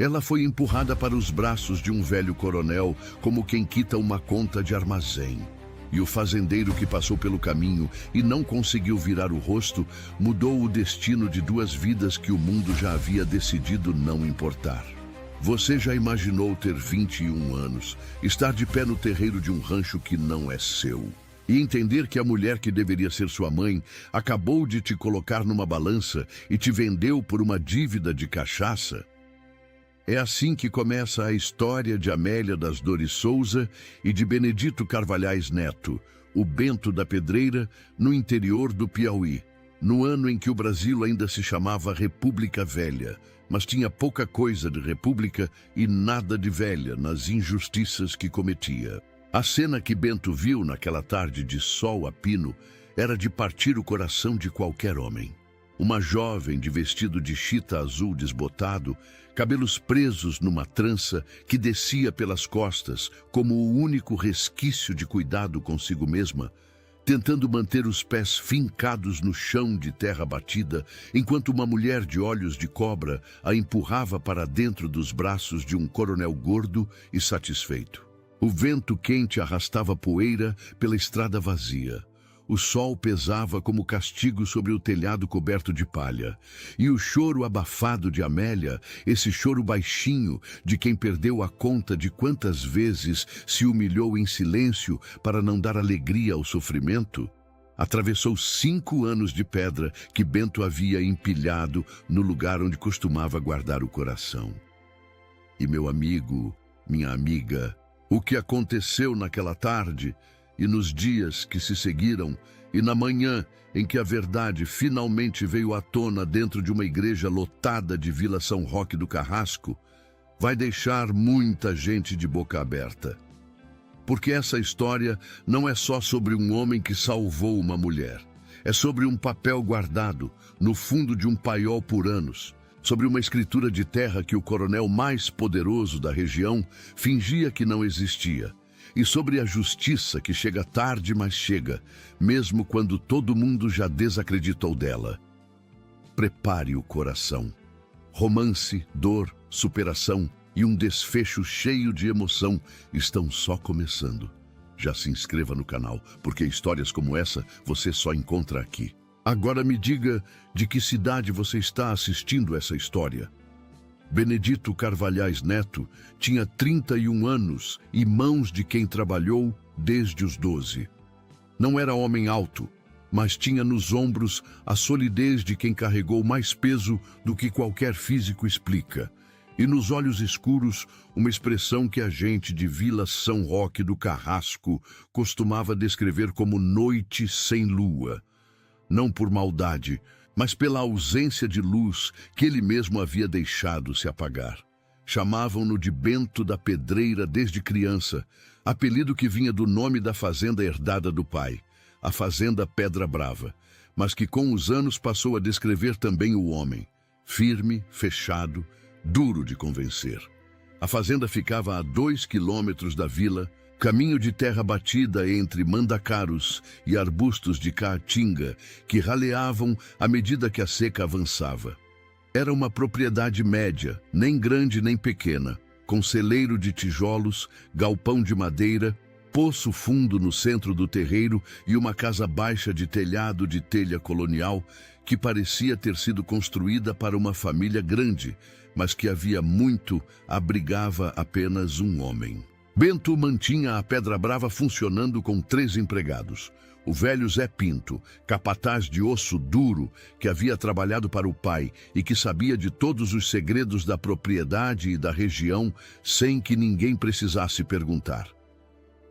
Ela foi empurrada para os braços de um velho coronel, como quem quita uma conta de armazém. E o fazendeiro que passou pelo caminho e não conseguiu virar o rosto, mudou o destino de duas vidas que o mundo já havia decidido não importar. Você já imaginou ter 21 anos, estar de pé no terreiro de um rancho que não é seu, e entender que a mulher que deveria ser sua mãe acabou de te colocar numa balança e te vendeu por uma dívida de cachaça? É assim que começa a história de Amélia das Dores Souza e de Benedito Carvalhais Neto, o Bento da Pedreira, no interior do Piauí, no ano em que o Brasil ainda se chamava República Velha, mas tinha pouca coisa de república e nada de velha nas injustiças que cometia. A cena que Bento viu naquela tarde de sol a pino era de partir o coração de qualquer homem. Uma jovem de vestido de chita azul desbotado, cabelos presos numa trança que descia pelas costas como o único resquício de cuidado consigo mesma, tentando manter os pés fincados no chão de terra batida, enquanto uma mulher de olhos de cobra a empurrava para dentro dos braços de um coronel gordo e satisfeito. O vento quente arrastava poeira pela estrada vazia. O sol pesava como castigo sobre o telhado coberto de palha. E o choro abafado de Amélia, esse choro baixinho de quem perdeu a conta de quantas vezes se humilhou em silêncio para não dar alegria ao sofrimento, atravessou 5 anos de pedra que Bento havia empilhado no lugar onde costumava guardar o coração. E meu amigo, minha amiga, o que aconteceu naquela tarde e nos dias que se seguiram, e na manhã em que a verdade finalmente veio à tona dentro de uma igreja lotada de Vila São Roque do Carrasco, vai deixar muita gente de boca aberta. Porque essa história não é só sobre um homem que salvou uma mulher. É sobre um papel guardado no fundo de um paiol por anos, sobre uma escritura de terra que o coronel mais poderoso da região fingia que não existia, e sobre a justiça que chega tarde, mas chega, mesmo quando todo mundo já desacreditou dela. Prepare o coração. Romance, dor, superação e um desfecho cheio de emoção estão só começando. Já se inscreva no canal, porque histórias como essa você só encontra aqui. Agora me diga de que cidade você está assistindo essa história. Benedito Carvalhais Neto tinha 31 anos e mãos de quem trabalhou desde os 12. Não era homem alto, mas tinha nos ombros a solidez de quem carregou mais peso do que qualquer físico explica. E nos olhos escuros, uma expressão que a gente de Vila São Roque do Carrasco costumava descrever como noite sem lua. Não por maldade, mas pela ausência de luz que ele mesmo havia deixado se apagar. Chamavam-no de Bento da Pedreira desde criança, apelido que vinha do nome da fazenda herdada do pai, a Fazenda Pedra Brava, mas que com os anos passou a descrever também o homem, firme, fechado, duro de convencer. A fazenda ficava a 2 quilômetros da vila, caminho de terra batida entre mandacaros e arbustos de caatinga que raleavam à medida que a seca avançava. Era uma propriedade média, nem grande nem pequena, com celeiro de tijolos, galpão de madeira, poço fundo no centro do terreiro e uma casa baixa de telhado de telha colonial que parecia ter sido construída para uma família grande, mas que havia muito abrigava apenas um homem. Bento mantinha a Pedra Brava funcionando com 3 empregados. O velho Zé Pinto, capataz de osso duro, que havia trabalhado para o pai e que sabia de todos os segredos da propriedade e da região sem que ninguém precisasse perguntar.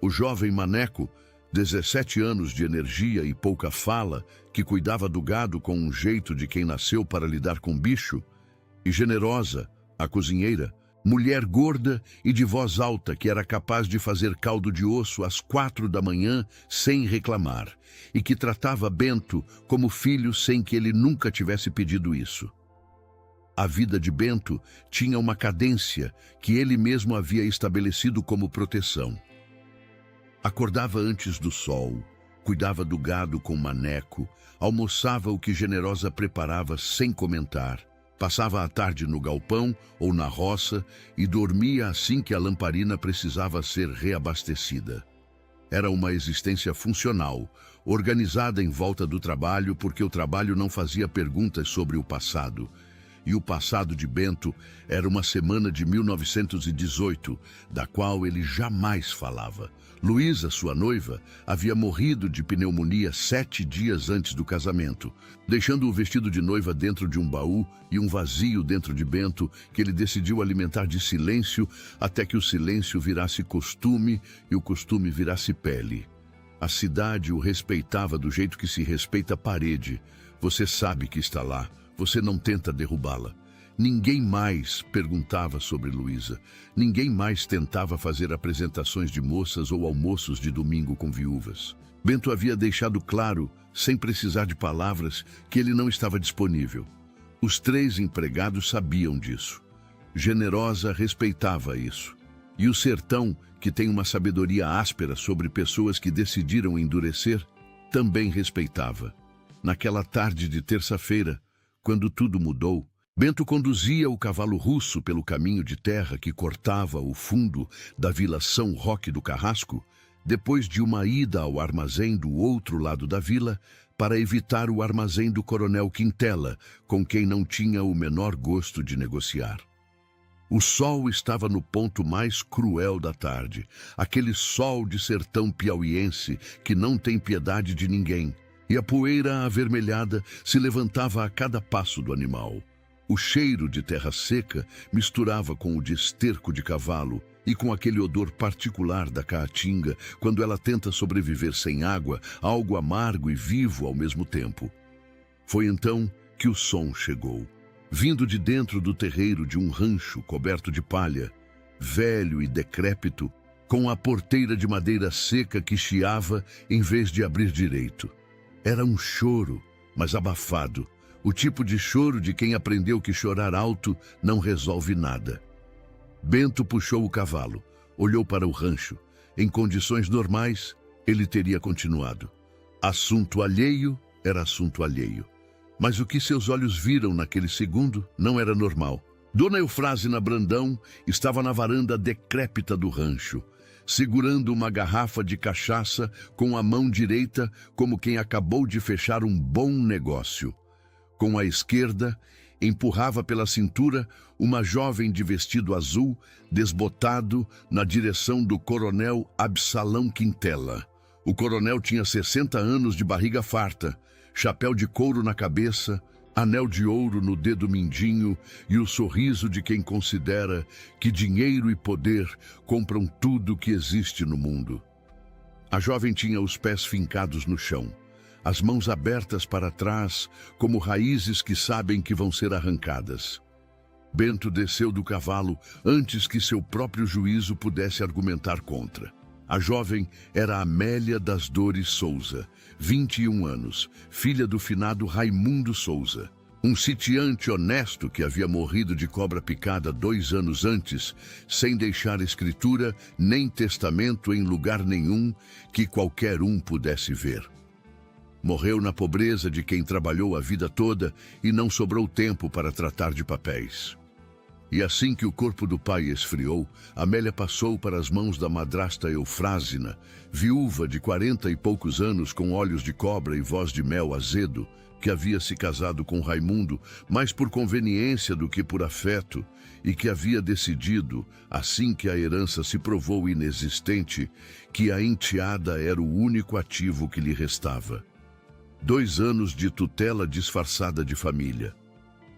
O jovem Maneco, 17 anos de energia e pouca fala, que cuidava do gado com um jeito de quem nasceu para lidar com bicho, e Generosa, a cozinheira, mulher gorda e de voz alta que era capaz de fazer caldo de osso às 4 da manhã sem reclamar, e que tratava Bento como filho sem que ele nunca tivesse pedido isso. A vida de Bento tinha uma cadência que ele mesmo havia estabelecido como proteção. Acordava antes do sol, cuidava do gado com Maneco, almoçava o que Generosa preparava sem comentar, Passava a tarde no galpão ou na roça e dormia assim que a lamparina precisava ser reabastecida. Era uma existência funcional, organizada em volta do trabalho, porque o trabalho não fazia perguntas sobre o passado. E o passado de Bento era uma semana de 1918, da qual ele jamais falava. Luísa, sua noiva, havia morrido de pneumonia 7 dias antes do casamento, deixando o vestido de noiva dentro de um baú e um vazio dentro de Bento, que ele decidiu alimentar de silêncio até que o silêncio virasse costume e o costume virasse pele. A cidade o respeitava do jeito que se respeita a parede. Você sabe que está lá, você não tenta derrubá-la. Ninguém mais perguntava sobre Luísa. Ninguém mais tentava fazer apresentações de moças ou almoços de domingo com viúvas. Bento havia deixado claro, sem precisar de palavras, que ele não estava disponível. Os 3 empregados sabiam disso. Generosa respeitava isso. E o sertão, que tem uma sabedoria áspera sobre pessoas que decidiram endurecer, também respeitava. Naquela tarde de terça-feira, quando tudo mudou, Bento conduzia o cavalo russo pelo caminho de terra que cortava o fundo da Vila São Roque do Carrasco, depois de uma ida ao armazém do outro lado da vila, para evitar o armazém do Coronel Quintela, com quem não tinha o menor gosto de negociar. O sol estava no ponto mais cruel da tarde, aquele sol de sertão piauiense que não tem piedade de ninguém, e a poeira avermelhada se levantava a cada passo do animal. O cheiro de terra seca misturava com o de esterco de cavalo e com aquele odor particular da caatinga quando ela tenta sobreviver sem água, algo amargo e vivo ao mesmo tempo. Foi então que o som chegou, vindo de dentro do terreiro de um rancho coberto de palha, velho e decrépito, com a porteira de madeira seca que chiava em vez de abrir direito. Era um choro, mas abafado. O tipo de choro de quem aprendeu que chorar alto não resolve nada. Bento puxou o cavalo, olhou para o rancho. Em condições normais, ele teria continuado. Assunto alheio era assunto alheio. Mas o que seus olhos viram naquele segundo não era normal. Dona Eufrásina Brandão estava na varanda decrépita do rancho, segurando uma garrafa de cachaça com a mão direita como quem acabou de fechar um bom negócio. Com a esquerda, empurrava pela cintura uma jovem de vestido azul, desbotado, na direção do coronel Absalão Quintela. O coronel tinha 60 anos de barriga farta, chapéu de couro na cabeça, anel de ouro no dedo mindinho e o sorriso de quem considera que dinheiro e poder compram tudo que existe no mundo. A jovem tinha os pés fincados no chão, as mãos abertas para trás, como raízes que sabem que vão ser arrancadas. Bento desceu do cavalo antes que seu próprio juízo pudesse argumentar contra. A jovem era Amélia das Dores Souza, 21 anos, filha do finado Raimundo Souza, um sitiante honesto que havia morrido de cobra picada 2 anos antes, sem deixar escritura nem testamento em lugar nenhum que qualquer um pudesse ver. Morreu na pobreza de quem trabalhou a vida toda e não sobrou tempo para tratar de papéis. E assim que o corpo do pai esfriou, Amélia passou para as mãos da madrasta Eufrásina, viúva de 40 e poucos anos com olhos de cobra e voz de mel azedo, que havia se casado com Raimundo mais por conveniência do que por afeto, e que havia decidido, assim que a herança se provou inexistente, que a enteada era o único ativo que lhe restava. 2 anos de tutela disfarçada de família.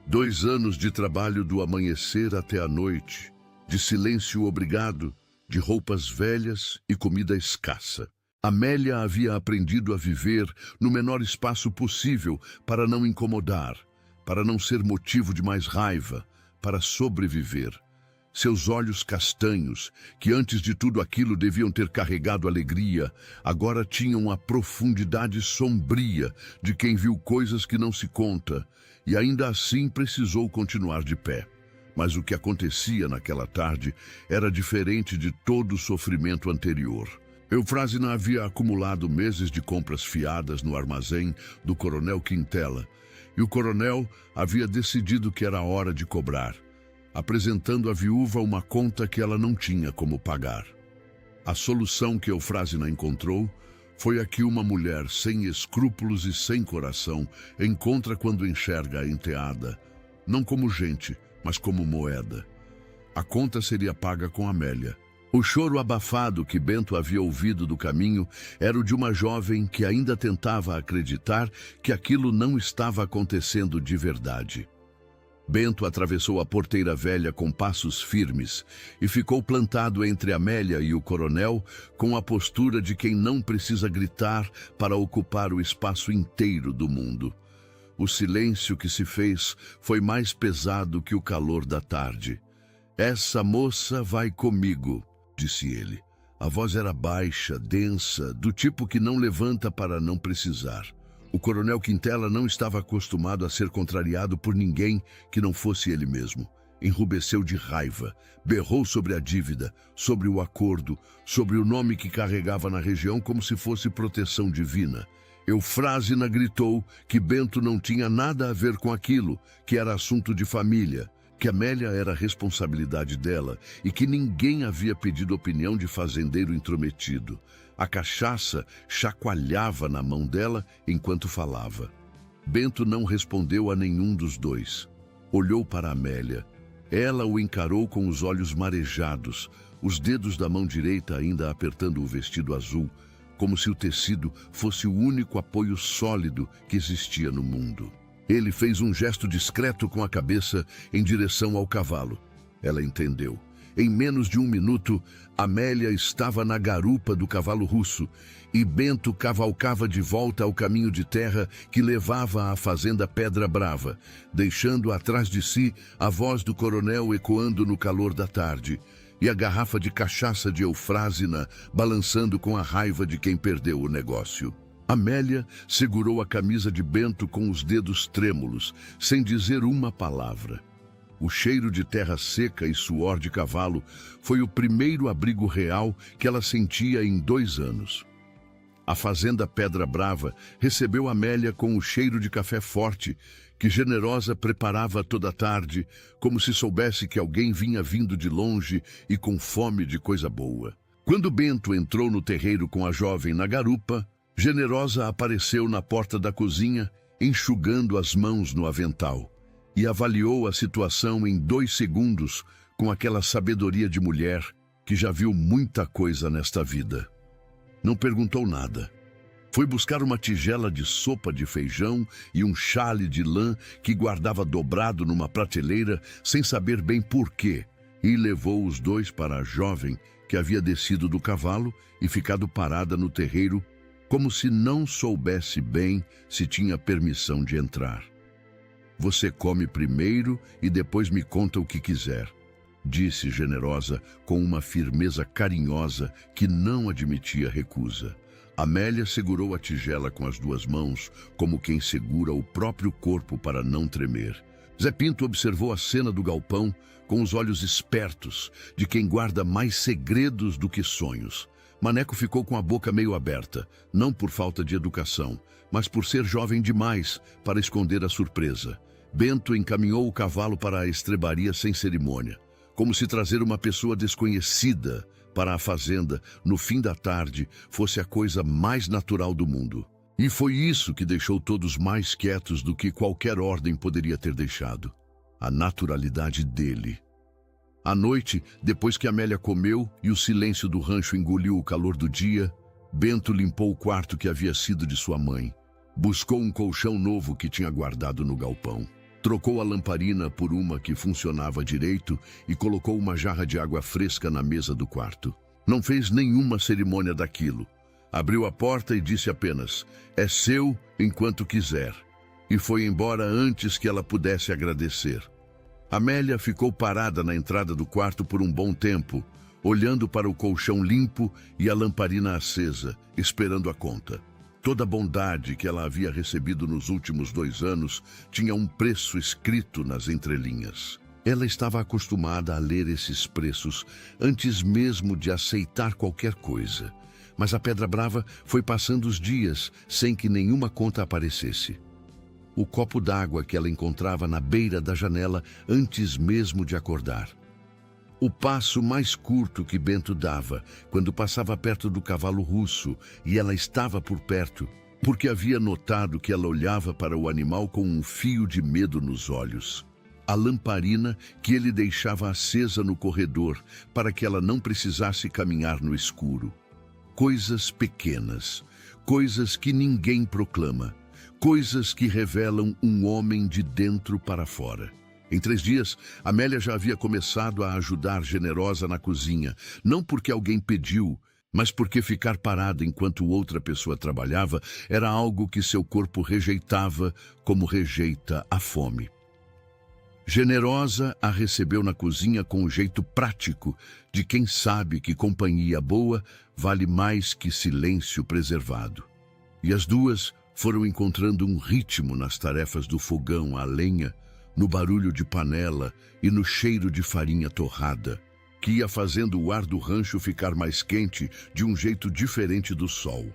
2 anos de trabalho do amanhecer até a noite, de silêncio obrigado, de roupas velhas e comida escassa. Amélia havia aprendido a viver no menor espaço possível para não incomodar, para não ser motivo de mais raiva, para sobreviver. Seus olhos castanhos, que antes de tudo aquilo deviam ter carregado alegria, agora tinham a profundidade sombria de quem viu coisas que não se conta, e ainda assim precisou continuar de pé. Mas o que acontecia naquela tarde era diferente de todo o sofrimento anterior. Eufrásina havia acumulado meses de compras fiadas no armazém do coronel Quintela, e o coronel havia decidido que era hora de cobrar, apresentando à viúva uma conta que ela não tinha como pagar. A solução que Eufrásina encontrou foi a que uma mulher sem escrúpulos e sem coração encontra quando enxerga a enteada, não como gente, mas como moeda. A conta seria paga com Amélia. O choro abafado que Bento havia ouvido do caminho era o de uma jovem que ainda tentava acreditar que aquilo não estava acontecendo de verdade. Bento atravessou a porteira velha com passos firmes e ficou plantado entre Amélia e o coronel com a postura de quem não precisa gritar para ocupar o espaço inteiro do mundo. O silêncio que se fez foi mais pesado que o calor da tarde. "Essa moça vai comigo", disse ele. A voz era baixa, densa, do tipo que não levanta para não precisar. O coronel Quintela não estava acostumado a ser contrariado por ninguém que não fosse ele mesmo. Enrubesceu de raiva, berrou sobre a dívida, sobre o acordo, sobre o nome que carregava na região como se fosse proteção divina. Eufrásina gritou que Bento não tinha nada a ver com aquilo, que era assunto de família, que Amélia era responsabilidade dela e que ninguém havia pedido opinião de fazendeiro intrometido. A cachaça chacoalhava na mão dela enquanto falava. Bento não respondeu a nenhum dos dois. Olhou para Amélia. Ela o encarou com os olhos marejados, os dedos da mão direita ainda apertando o vestido azul, como se o tecido fosse o único apoio sólido que existia no mundo. Ele fez um gesto discreto com a cabeça em direção ao cavalo. Ela entendeu. Em menos de 1 minuto, Amélia estava na garupa do cavalo russo e Bento cavalcava de volta ao caminho de terra que levava à fazenda Pedra Brava, deixando atrás de si a voz do coronel ecoando no calor da tarde e a garrafa de cachaça de Eufrásina balançando com a raiva de quem perdeu o negócio. Amélia segurou a camisa de Bento com os dedos trêmulos, sem dizer uma palavra. O cheiro de terra seca e suor de cavalo foi o primeiro abrigo real que ela sentia em 2 anos. A fazenda Pedra Brava recebeu Amélia com o cheiro de café forte que Generosa preparava toda a tarde, como se soubesse que alguém vinha vindo de longe e com fome de coisa boa. Quando Bento entrou no terreiro com a jovem na garupa, Generosa apareceu na porta da cozinha, enxugando as mãos no avental, e avaliou a situação em 2 segundos com aquela sabedoria de mulher que já viu muita coisa nesta vida. Não perguntou nada. Foi buscar uma tigela de sopa de feijão e um chale de lã que guardava dobrado numa prateleira sem saber bem por quê, e levou os 2 para a jovem que havia descido do cavalo e ficado parada no terreiro como se não soubesse bem se tinha permissão de entrar. "Você come primeiro e depois me conta o que quiser", disse Generosa com uma firmeza carinhosa que não admitia recusa. Amélia segurou a tigela com as 2 mãos, como quem segura o próprio corpo para não tremer. Zé Pinto observou a cena do galpão com os olhos espertos de quem guarda mais segredos do que sonhos. Maneco ficou com a boca meio aberta, não por falta de educação, mas por ser jovem demais para esconder a surpresa. Bento encaminhou o cavalo para a estrebaria sem cerimônia, como se trazer uma pessoa desconhecida para a fazenda no fim da tarde fosse a coisa mais natural do mundo. E foi isso que deixou todos mais quietos do que qualquer ordem poderia ter deixado. A naturalidade dele. À noite, depois que Amélia comeu e o silêncio do rancho engoliu o calor do dia, Bento limpou o quarto que havia sido de sua mãe. Buscou um colchão novo que tinha guardado no galpão. Trocou a lamparina por uma que funcionava direito e colocou uma jarra de água fresca na mesa do quarto. Não fez nenhuma cerimônia daquilo. Abriu a porta e disse apenas: "É seu enquanto quiser." E foi embora antes que ela pudesse agradecer. Amélia ficou parada na entrada do quarto por um bom tempo, olhando para o colchão limpo e a lamparina acesa, esperando a conta. Toda a bondade que ela havia recebido nos últimos 2 anos tinha um preço escrito nas entrelinhas. Ela estava acostumada a ler esses preços antes mesmo de aceitar qualquer coisa. Mas a Pedra Brava foi passando os dias sem que nenhuma conta aparecesse. o copo d'água que ela encontrava na beira da janela antes mesmo de acordar. O passo mais curto que Bento dava quando passava perto do cavalo russo e ela estava por perto, porque havia notado que ela olhava para o animal com um fio de medo nos olhos. A lamparina que ele deixava acesa no corredor para que ela não precisasse caminhar no escuro. Coisas pequenas, coisas que ninguém proclama, coisas que revelam um homem de dentro para fora. Em 3 dias, Amélia já havia começado a ajudar Generosa na cozinha, não porque alguém pediu, mas porque ficar parada enquanto outra pessoa trabalhava era algo que seu corpo rejeitava, como rejeita a fome. Generosa a recebeu na cozinha com o jeito prático de quem sabe que companhia boa vale mais que silêncio preservado. E as duas foram encontrando um ritmo nas tarefas do fogão à lenha, no barulho de panela e no cheiro de farinha torrada, que ia fazendo o ar do rancho ficar mais quente de um jeito diferente do sol.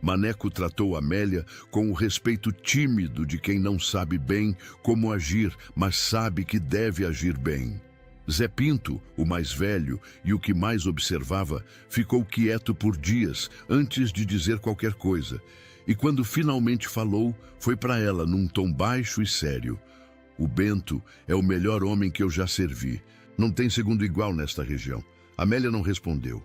Maneco tratou Amélia com o respeito tímido de quem não sabe bem como agir, mas sabe que deve agir bem. Zé Pinto, o mais velho e o que mais observava, ficou quieto por dias antes de dizer qualquer coisa, e quando finalmente falou, foi para ela num tom baixo e sério. O Bento é o melhor homem que eu já servi. Não tem segundo igual nesta região. Amélia não respondeu.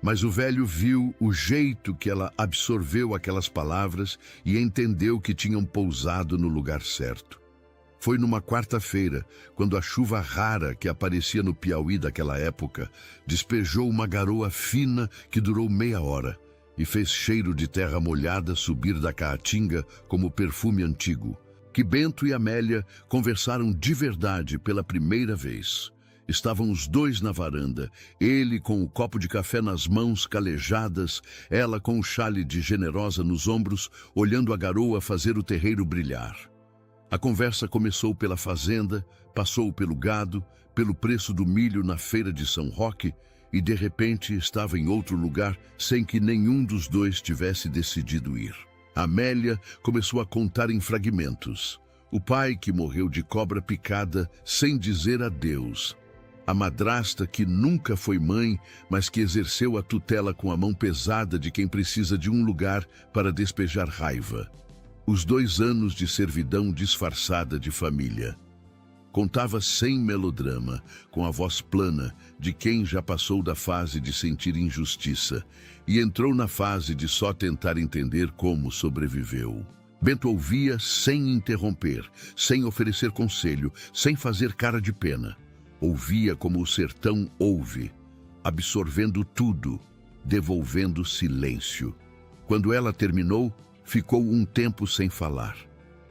Mas o velho viu o jeito que ela absorveu aquelas palavras e entendeu que tinham pousado no lugar certo. Foi numa quarta-feira, quando a chuva rara que aparecia no Piauí daquela época despejou uma garoa fina que durou meia hora e fez cheiro de terra molhada subir da caatinga como perfume antigo, que Bento e Amélia conversaram de verdade pela primeira vez. Estavam os dois na varanda, ele com o copo de café nas mãos calejadas, ela com o chale de Generosa nos ombros, olhando a garoa fazer o terreiro brilhar. A conversa começou pela fazenda, passou pelo gado, pelo preço do milho na feira de São Roque e de repente estava em outro lugar sem que nenhum dos dois tivesse decidido ir. Amélia começou a contar em fragmentos. O pai que morreu de cobra picada sem dizer adeus. A madrasta que nunca foi mãe, mas que exerceu a tutela com a mão pesada de quem precisa de um lugar para despejar raiva. Os 2 anos de servidão disfarçada de família. Contava sem melodrama, com a voz plana de quem já passou da fase de sentir injustiça e entrou na fase de só tentar entender como sobreviveu. Bento ouvia sem interromper, sem oferecer conselho, sem fazer cara de pena. Ouvia como o sertão ouve, absorvendo tudo, devolvendo silêncio. Quando ela terminou, ficou um tempo sem falar.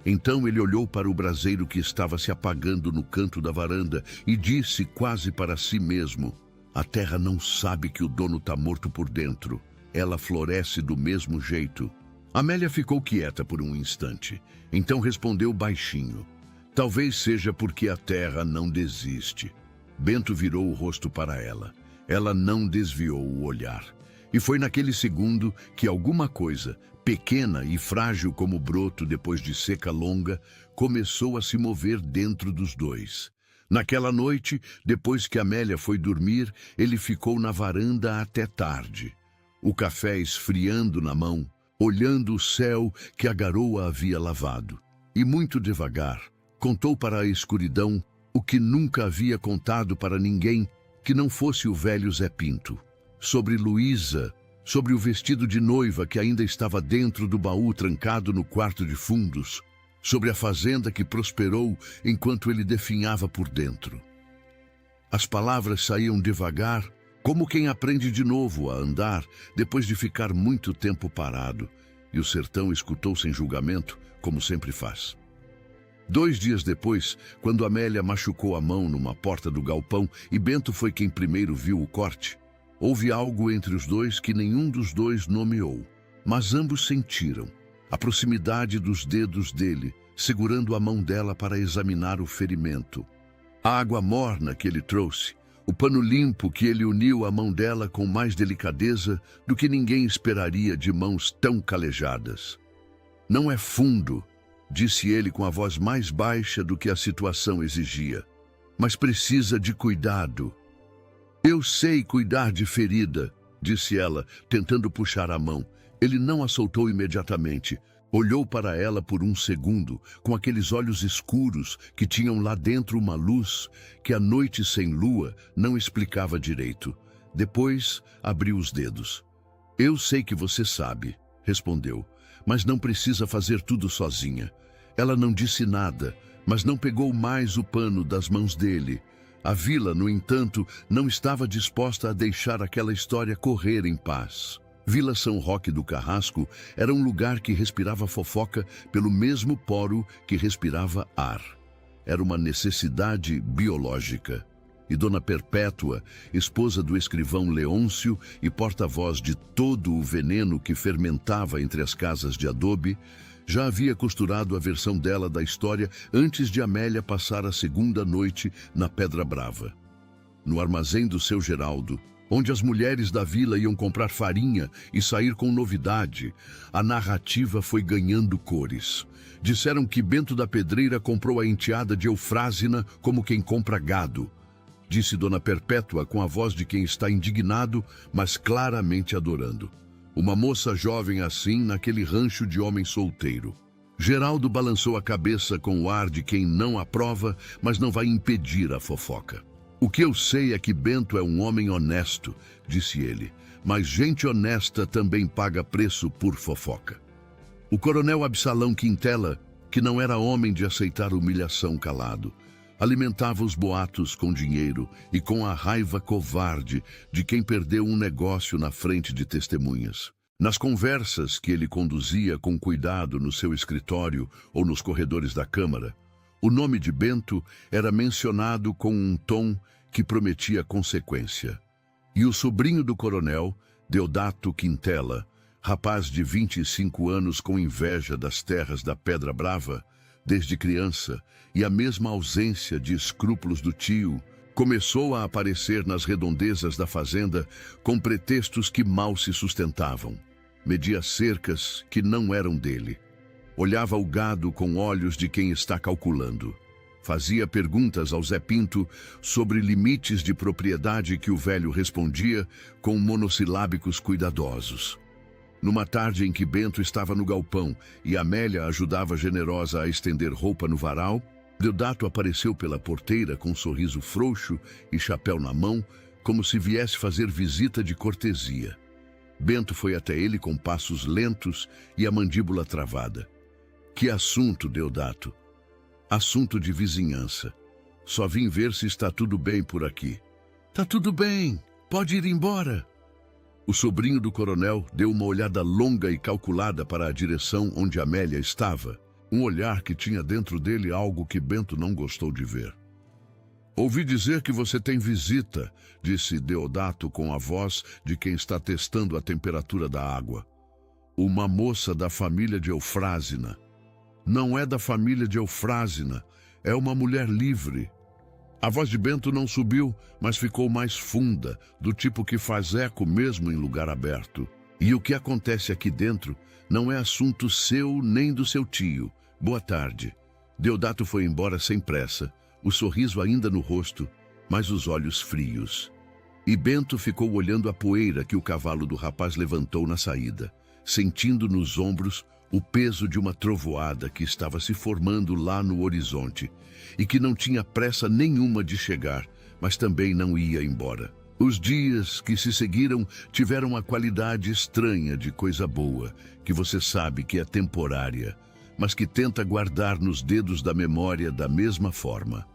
Então ele olhou para o braseiro que estava se apagando no canto da varanda e disse quase para si mesmo: a terra não sabe que o dono está morto por dentro. Ela floresce do mesmo jeito. Amélia ficou quieta por um instante. Então respondeu baixinho: talvez seja porque a terra não desiste. Bento virou o rosto para ela. Ela não desviou o olhar. E foi naquele segundo que alguma coisa, pequena e frágil como broto depois de seca longa, começou a se mover dentro dos dois. Naquela noite, depois que Amélia foi dormir, ele ficou na varanda até tarde. O café esfriando na mão, olhando o céu que a garoa havia lavado. E muito devagar, contou para a escuridão o que nunca havia contado para ninguém que não fosse o velho Zé Pinto. Sobre Luísa, sobre o vestido de noiva que ainda estava dentro do baú trancado no quarto de fundos, sobre a fazenda que prosperou enquanto ele definhava por dentro. As palavras saíam devagar, como quem aprende de novo a andar depois de ficar muito tempo parado, e o sertão escutou sem julgamento, como sempre faz. 2 dias depois, quando Amélia machucou a mão numa porta do galpão e Bento foi quem primeiro viu o corte, houve algo entre os dois que nenhum dos dois nomeou, mas ambos sentiram. A proximidade dos dedos dele, segurando a mão dela para examinar o ferimento. A água morna que ele trouxe, o pano limpo que ele uniu à mão dela com mais delicadeza do que ninguém esperaria de mãos tão calejadas. Não é fundo, disse ele com a voz mais baixa do que a situação exigia. Mas precisa de cuidado. Eu sei cuidar de ferida, disse ela, tentando puxar a mão. Ele não a soltou imediatamente. Olhou para ela por um segundo, com aqueles olhos escuros que tinham lá dentro uma luz que a noite sem lua não explicava direito. Depois, abriu os dedos. Eu sei que você sabe, respondeu, mas não precisa fazer tudo sozinha. Ela não disse nada, mas não pegou mais o pano das mãos dele. A vila, no entanto, não estava disposta a deixar aquela história correr em paz. Vila São Roque do Carrasco era um lugar que respirava fofoca pelo mesmo poro que respirava ar. Era uma necessidade biológica. E Dona Perpétua, esposa do escrivão Leôncio e porta-voz de todo o veneno que fermentava entre as casas de adobe, já havia costurado a versão dela da história antes de Amélia passar a segunda noite na Pedra Brava. No armazém do seu Geraldo, onde as mulheres da vila iam comprar farinha e sair com novidade, a narrativa foi ganhando cores. Disseram que Bento da Pedreira comprou a enteada de Eufrásina como quem compra gado. Disse Dona Perpétua com a voz de quem está indignado, mas claramente adorando. Uma moça jovem assim naquele rancho de homem solteiro. Geraldo balançou a cabeça com o ar de quem não aprova, mas não vai impedir a fofoca. O que eu sei é que Bento é um homem honesto, disse ele, mas gente honesta também paga preço por fofoca. O coronel Absalão Quintela, que não era homem de aceitar humilhação calado, alimentava os boatos com dinheiro e com a raiva covarde de quem perdeu um negócio na frente de testemunhas. Nas conversas que ele conduzia com cuidado no seu escritório ou nos corredores da Câmara, o nome de Bento era mencionado com um tom que prometia consequência. E o sobrinho do coronel, Deodato Quintela, rapaz de 25 anos com inveja das terras da Pedra Brava, desde criança, e a mesma ausência de escrúpulos do tio, começou a aparecer nas redondezas da fazenda com pretextos que mal se sustentavam. Media cercas que não eram dele. Olhava o gado com olhos de quem está calculando. Fazia perguntas ao Zé Pinto sobre limites de propriedade que o velho respondia com monossilábicos cuidadosos. Numa tarde em que Bento estava no galpão e Amélia ajudava generosa a estender roupa no varal, Deodato apareceu pela porteira com um sorriso frouxo e chapéu na mão, como se viesse fazer visita de cortesia. Bento foi até ele com passos lentos e a mandíbula travada. Que assunto, Deodato? Assunto de vizinhança. Só vim ver se está tudo bem por aqui. Tá tudo bem, pode ir embora. O sobrinho do coronel deu uma olhada longa e calculada para a direção onde Amélia estava, um olhar que tinha dentro dele algo que Bento não gostou de ver. Ouvi dizer que você tem visita, disse Deodato com a voz de quem está testando a temperatura da água. Uma moça da família de Eufrásina. Não é da família de Eufrásina, é uma mulher livre. A voz de Bento não subiu, mas ficou mais funda, do tipo que faz eco mesmo em lugar aberto. E o que acontece aqui dentro não é assunto seu nem do seu tio. Boa tarde. Deodato foi embora sem pressa, o sorriso ainda no rosto, mas os olhos frios. E Bento ficou olhando a poeira que o cavalo do rapaz levantou na saída, sentindo nos ombros o peso de uma trovoada que estava se formando lá no horizonte e que não tinha pressa nenhuma de chegar, mas também não ia embora. Os dias que se seguiram tiveram a qualidade estranha de coisa boa, que você sabe que é temporária, mas que tenta guardar nos dedos da memória da mesma forma.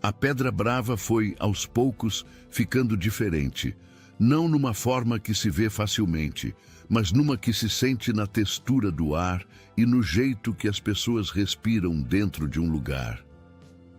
A Pedra Brava foi, aos poucos, ficando diferente, não numa forma que se vê facilmente, mas numa que se sente na textura do ar e no jeito que as pessoas respiram dentro de um lugar.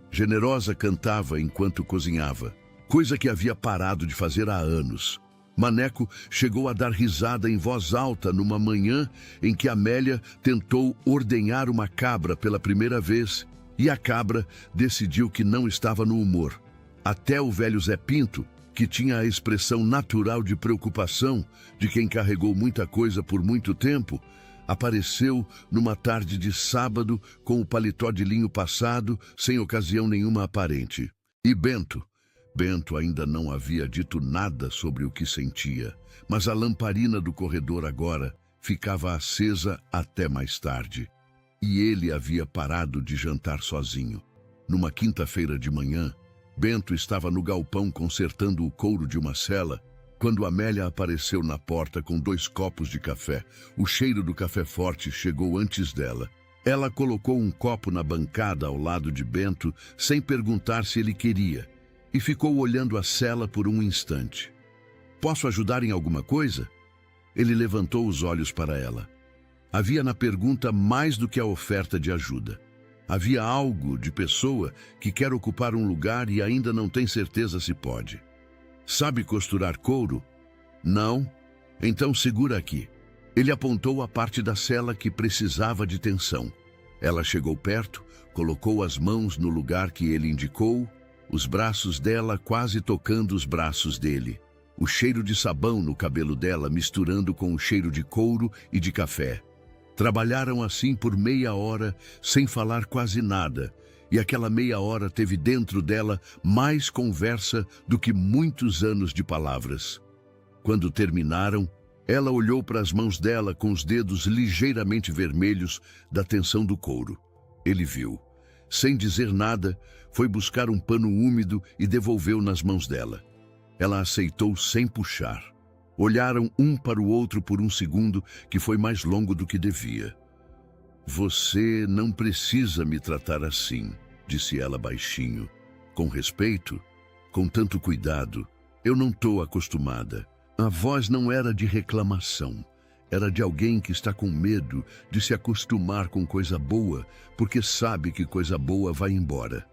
Generosa cantava enquanto cozinhava, coisa que havia parado de fazer há anos. Maneco chegou a dar risada em voz alta numa manhã em que Amélia tentou ordenhar uma cabra pela primeira vez e a cabra decidiu que não estava no humor. Até o velho Zé Pinto, que tinha a expressão natural de preocupação de quem carregou muita coisa por muito tempo, Apareceu numa tarde de sábado com o paletó de linho passado, sem ocasião nenhuma aparente. E Bento? Bento ainda não havia dito nada sobre o que sentia, mas a lamparina do corredor agora ficava acesa até mais tarde. E ele havia parado de jantar sozinho. Numa quinta-feira de manhã, Bento estava no galpão consertando o couro de uma cela, quando Amélia apareceu na porta com 2 copos de café. O cheiro do café forte chegou antes dela. Ela colocou um copo na bancada ao lado de Bento, sem perguntar se ele queria, e ficou olhando a cela por um instante. "Posso ajudar em alguma coisa?" Ele levantou os olhos para ela. Havia na pergunta mais do que a oferta de ajuda. Havia algo de pessoa que quer ocupar um lugar e ainda não tem certeza se pode. "Sabe costurar couro?" "Não." "Então segura aqui." Ele apontou a parte da cela que precisava de tensão. Ela chegou perto, colocou as mãos no lugar que ele indicou, os braços dela quase tocando os braços dele. O cheiro de sabão no cabelo dela misturando com o cheiro de couro e de café. Trabalharam assim por meia hora, sem falar quase nada, e aquela meia hora teve dentro dela mais conversa do que muitos anos de palavras. Quando terminaram, ela olhou para as mãos dela com os dedos ligeiramente vermelhos da tensão do couro. Ele viu. Sem dizer nada, foi buscar um pano úmido e devolveu nas mãos dela. Ela aceitou sem puxar. Olharam um para o outro por um segundo, que foi mais longo do que devia. "Você não precisa me tratar assim", disse ela baixinho. "Com respeito, com tanto cuidado. Eu não estou acostumada." A voz não era de reclamação. Era de alguém que está com medo de se acostumar com coisa boa, porque sabe que coisa boa vai embora.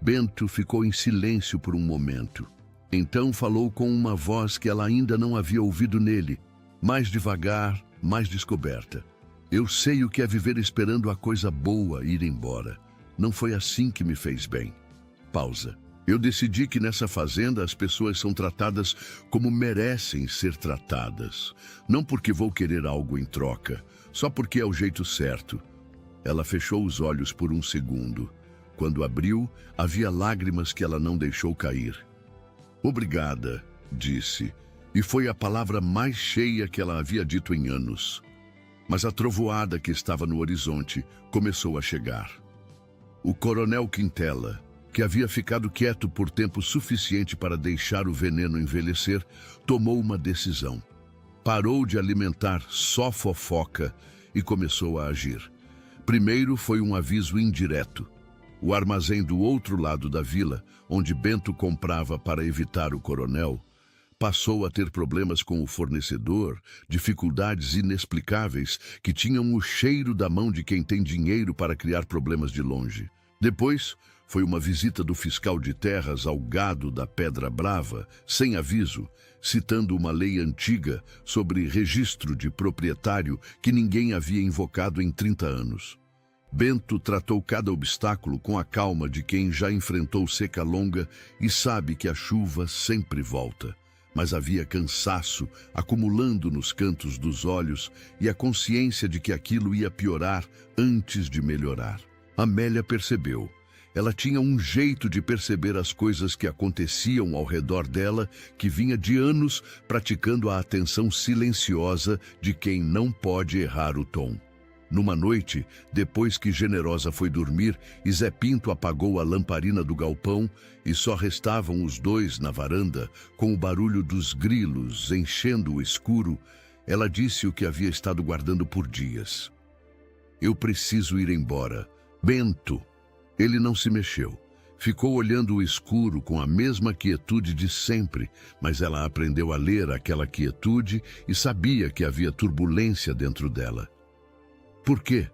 Bento ficou em silêncio por um momento. Então falou com uma voz que ela ainda não havia ouvido nele, mais devagar, mais descoberta. "Eu sei o que é viver esperando a coisa boa ir embora. Não foi assim que me fez bem." Pausa. "Eu decidi que nessa fazenda as pessoas são tratadas como merecem ser tratadas. Não porque vou querer algo em troca, só porque é o jeito certo." Ela fechou os olhos por um segundo. Quando abriu, havia lágrimas que ela não deixou cair. "Obrigada", disse, e foi a palavra mais cheia que ela havia dito em anos. Mas a trovoada que estava no horizonte começou a chegar. O coronel Quintela, que havia ficado quieto por tempo suficiente para deixar o veneno envelhecer, tomou uma decisão. Parou de alimentar só fofoca e começou a agir. Primeiro foi um aviso indireto. O armazém do outro lado da vila, onde Bento comprava para evitar o coronel, passou a ter problemas com o fornecedor, dificuldades inexplicáveis que tinham o cheiro da mão de quem tem dinheiro para criar problemas de longe. Depois, foi uma visita do fiscal de terras ao gado da Pedra Brava, sem aviso, citando uma lei antiga sobre registro de proprietário que ninguém havia invocado em 30 anos. Bento tratou cada obstáculo com a calma de quem já enfrentou seca longa e sabe que a chuva sempre volta. Mas havia cansaço acumulando nos cantos dos olhos e a consciência de que aquilo ia piorar antes de melhorar. Amélia percebeu. Ela tinha um jeito de perceber as coisas que aconteciam ao redor dela que vinha de anos praticando a atenção silenciosa de quem não pode errar o tom. Numa noite, depois que Generosa foi dormir e Zé Pinto apagou a lamparina do galpão e só restavam os dois na varanda, com o barulho dos grilos enchendo o escuro, ela disse o que havia estado guardando por dias. "Eu preciso ir embora. Bento." Ele não se mexeu. Ficou olhando o escuro com a mesma quietude de sempre, mas ela aprendeu a ler aquela quietude e sabia que havia turbulência dentro dela. "Por quê?"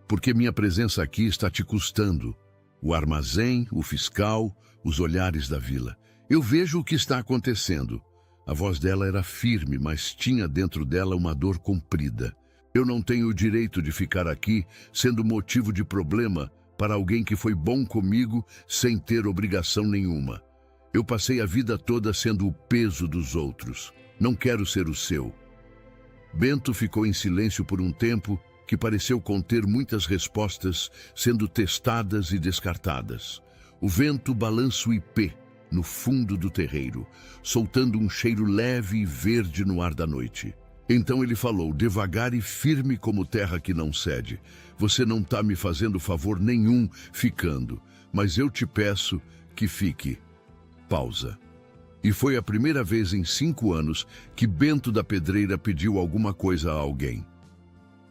"Porque minha presença aqui está te custando. O armazém, o fiscal, os olhares da vila. Eu vejo o que está acontecendo." A voz dela era firme, mas tinha dentro dela uma dor comprida. "Eu não tenho o direito de ficar aqui sendo motivo de problema para alguém que foi bom comigo sem ter obrigação nenhuma. Eu passei a vida toda sendo o peso dos outros. Não quero ser o seu." Bento ficou em silêncio por um tempo que pareceu conter muitas respostas sendo testadas e descartadas. O vento balança o ipê no fundo do terreiro, soltando um cheiro leve e verde no ar da noite. Então ele falou, devagar e firme como terra que não cede. Você não está me fazendo favor nenhum ficando, mas eu te peço que fique. Pausa. E foi a primeira vez em 5 anos que Bento da Pedreira pediu alguma coisa a alguém.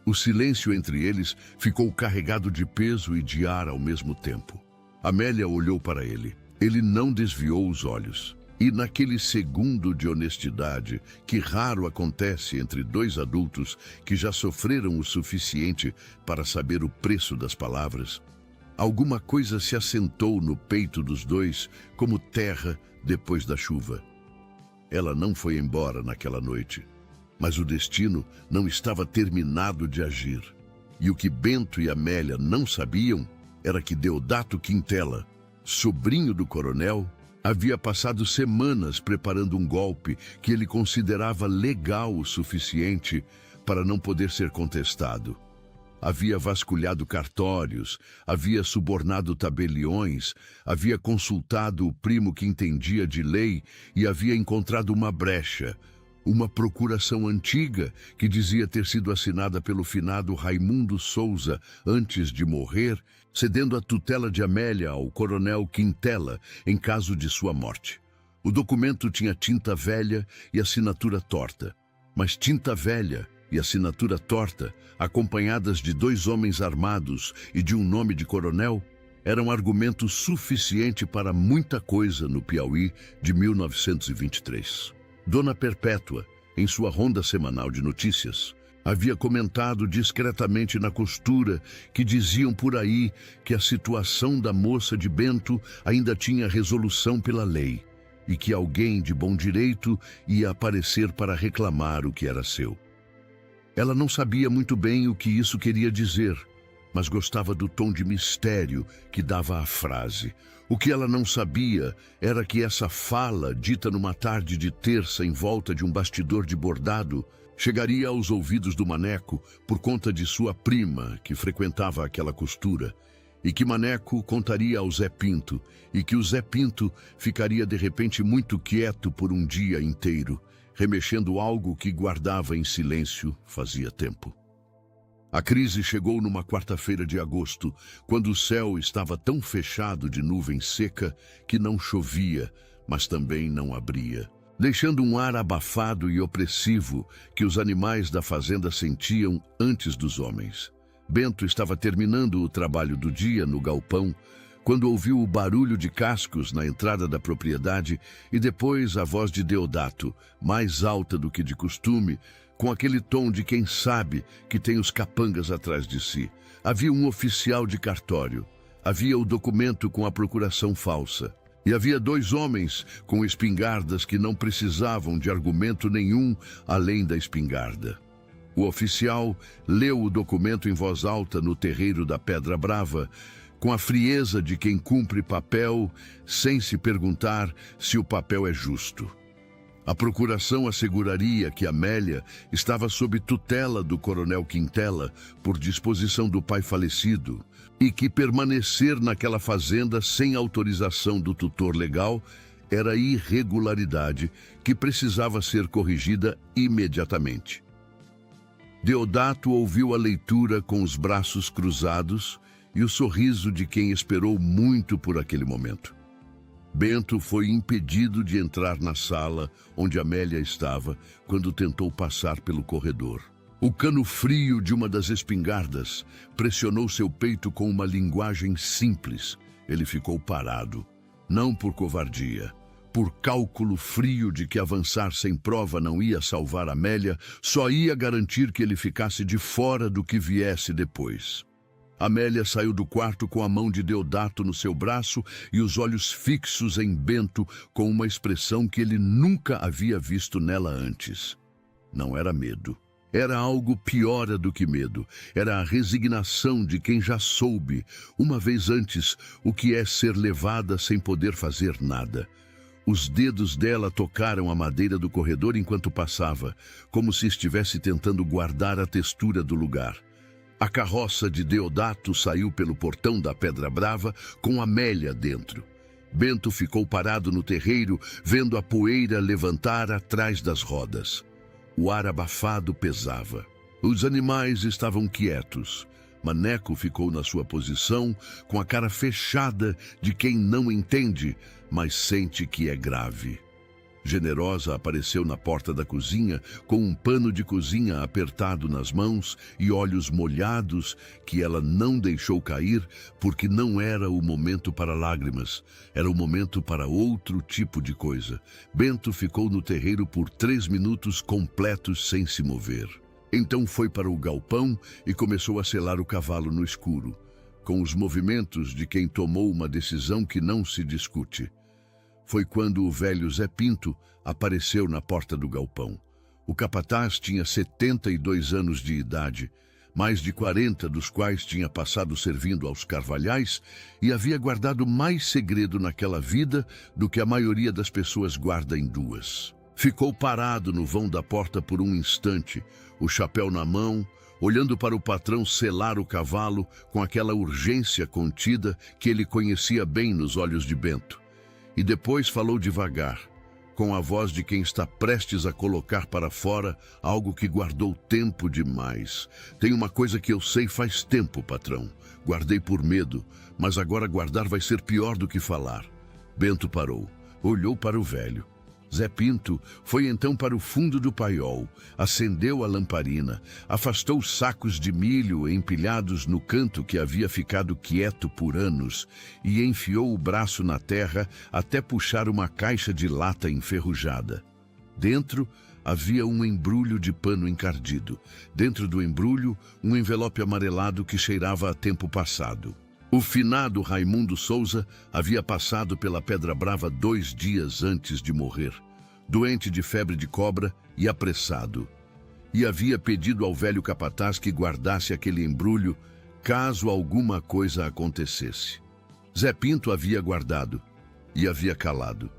O silêncio entre eles ficou carregado de peso e de ar ao mesmo tempo. Amélia olhou para ele. Ele não desviou os olhos. E naquele segundo de honestidade, que raro acontece entre 2 adultos que já sofreram o suficiente para saber o preço das palavras, alguma coisa se assentou no peito dos dois como terra depois da chuva. Ela não foi embora naquela noite, mas o destino não estava terminado de agir. E o que Bento e Amélia não sabiam era que Deodato Quintela, sobrinho do coronel, havia passado semanas preparando um golpe que ele considerava legal o suficiente para não poder ser contestado. Havia vasculhado cartórios, havia subornado tabeliões, havia consultado o primo que entendia de lei e havia encontrado uma brecha, uma procuração antiga que dizia ter sido assinada pelo finado Raimundo Souza antes de morrer, cedendo a tutela de Amélia ao coronel Quintela em caso de sua morte. O documento tinha tinta velha e assinatura torta, mas tinta velha e assinatura torta, acompanhadas de 2 homens armados e de um nome de coronel, eram argumento suficiente para muita coisa no Piauí de 1923. Dona Perpétua, em sua ronda semanal de notícias, havia comentado discretamente na costura que diziam por aí que a situação da moça de Bento ainda tinha resolução pela lei e que alguém de bom direito ia aparecer para reclamar o que era seu. Ela não sabia muito bem o que isso queria dizer, mas gostava do tom de mistério que dava à frase. O que ela não sabia era que essa fala, dita numa tarde de terça em volta de um bastidor de bordado, chegaria aos ouvidos do Maneco por conta de sua prima, que frequentava aquela costura, e que Maneco contaria ao Zé Pinto, e que o Zé Pinto ficaria de repente muito quieto por um dia inteiro, remexendo algo que guardava em silêncio fazia tempo. A crise chegou numa quarta-feira de agosto, quando o céu estava tão fechado de nuvem seca que não chovia, mas também não abria, deixando um ar abafado e opressivo que os animais da fazenda sentiam antes dos homens. Bento estava terminando o trabalho do dia no galpão, quando ouviu o barulho de cascos na entrada da propriedade e depois a voz de Deodato, mais alta do que de costume, com aquele tom de quem sabe que tem os capangas atrás de si. Havia um oficial de cartório, havia o documento com a procuração falsa, e havia 2 homens com espingardas que não precisavam de argumento nenhum além da espingarda. O oficial leu o documento em voz alta no terreiro da Pedra Brava, com a frieza de quem cumpre papel sem se perguntar se o papel é justo. A procuração asseguraria que Amélia estava sob tutela do coronel Quintela por disposição do pai falecido e que permanecer naquela fazenda sem autorização do tutor legal era irregularidade que precisava ser corrigida imediatamente. Deodato ouviu a leitura com os braços cruzados e o sorriso de quem esperou muito por aquele momento. Bento foi impedido de entrar na sala onde Amélia estava quando tentou passar pelo corredor. O cano frio de uma das espingardas pressionou seu peito com uma linguagem simples. Ele ficou parado, não por covardia, por cálculo frio de que avançar sem prova não ia salvar Amélia, só ia garantir que ele ficasse de fora do que viesse depois. Amélia saiu do quarto com a mão de Deodato no seu braço e os olhos fixos em Bento com uma expressão que ele nunca havia visto nela antes. Não era medo. Era algo pior do que medo. Era a resignação de quem já soube, uma vez antes, o que é ser levada sem poder fazer nada. Os dedos dela tocaram a madeira do corredor enquanto passava, como se estivesse tentando guardar a textura do lugar. A carroça de Deodato saiu pelo portão da Pedra Brava com Amélia dentro. Bento ficou parado no terreiro, vendo a poeira levantar atrás das rodas. O ar abafado pesava. Os animais estavam quietos. Maneco ficou na sua posição, com a cara fechada de quem não entende, mas sente que é grave. Generosa apareceu na porta da cozinha, com um pano de cozinha apertado nas mãos e olhos molhados que ela não deixou cair, porque não era o momento para lágrimas, era o momento para outro tipo de coisa. Bento ficou no terreiro por 3 minutos completos sem se mover. Então foi para o galpão e começou a selar o cavalo no escuro, com os movimentos de quem tomou uma decisão que não se discute. Foi quando o velho Zé Pinto apareceu na porta do galpão. O capataz tinha 72 anos de idade, mais de 40 dos quais tinha passado servindo aos Carvalhais e havia guardado mais segredo naquela vida do que a maioria das pessoas guarda em 2. Ficou parado no vão da porta por um instante, o chapéu na mão, olhando para o patrão selar o cavalo com aquela urgência contida que ele conhecia bem nos olhos de Bento. E depois falou devagar, com a voz de quem está prestes a colocar para fora algo que guardou tempo demais. Tem uma coisa que eu sei faz tempo, patrão. Guardei por medo, mas agora guardar vai ser pior do que falar. Bento parou, olhou para o velho. Zé Pinto foi então para o fundo do paiol, acendeu a lamparina, afastou os sacos de milho empilhados no canto que havia ficado quieto por anos e enfiou o braço na terra até puxar uma caixa de lata enferrujada. Dentro havia um embrulho de pano encardido. Dentro do embrulho, um envelope amarelado que cheirava a tempo passado. O finado Raimundo Souza havia passado pela Pedra Brava 2 dias antes de morrer, doente de febre de cobra e apressado. E havia pedido ao velho capataz que guardasse aquele embrulho caso alguma coisa acontecesse. Zé Pinto havia guardado e havia calado.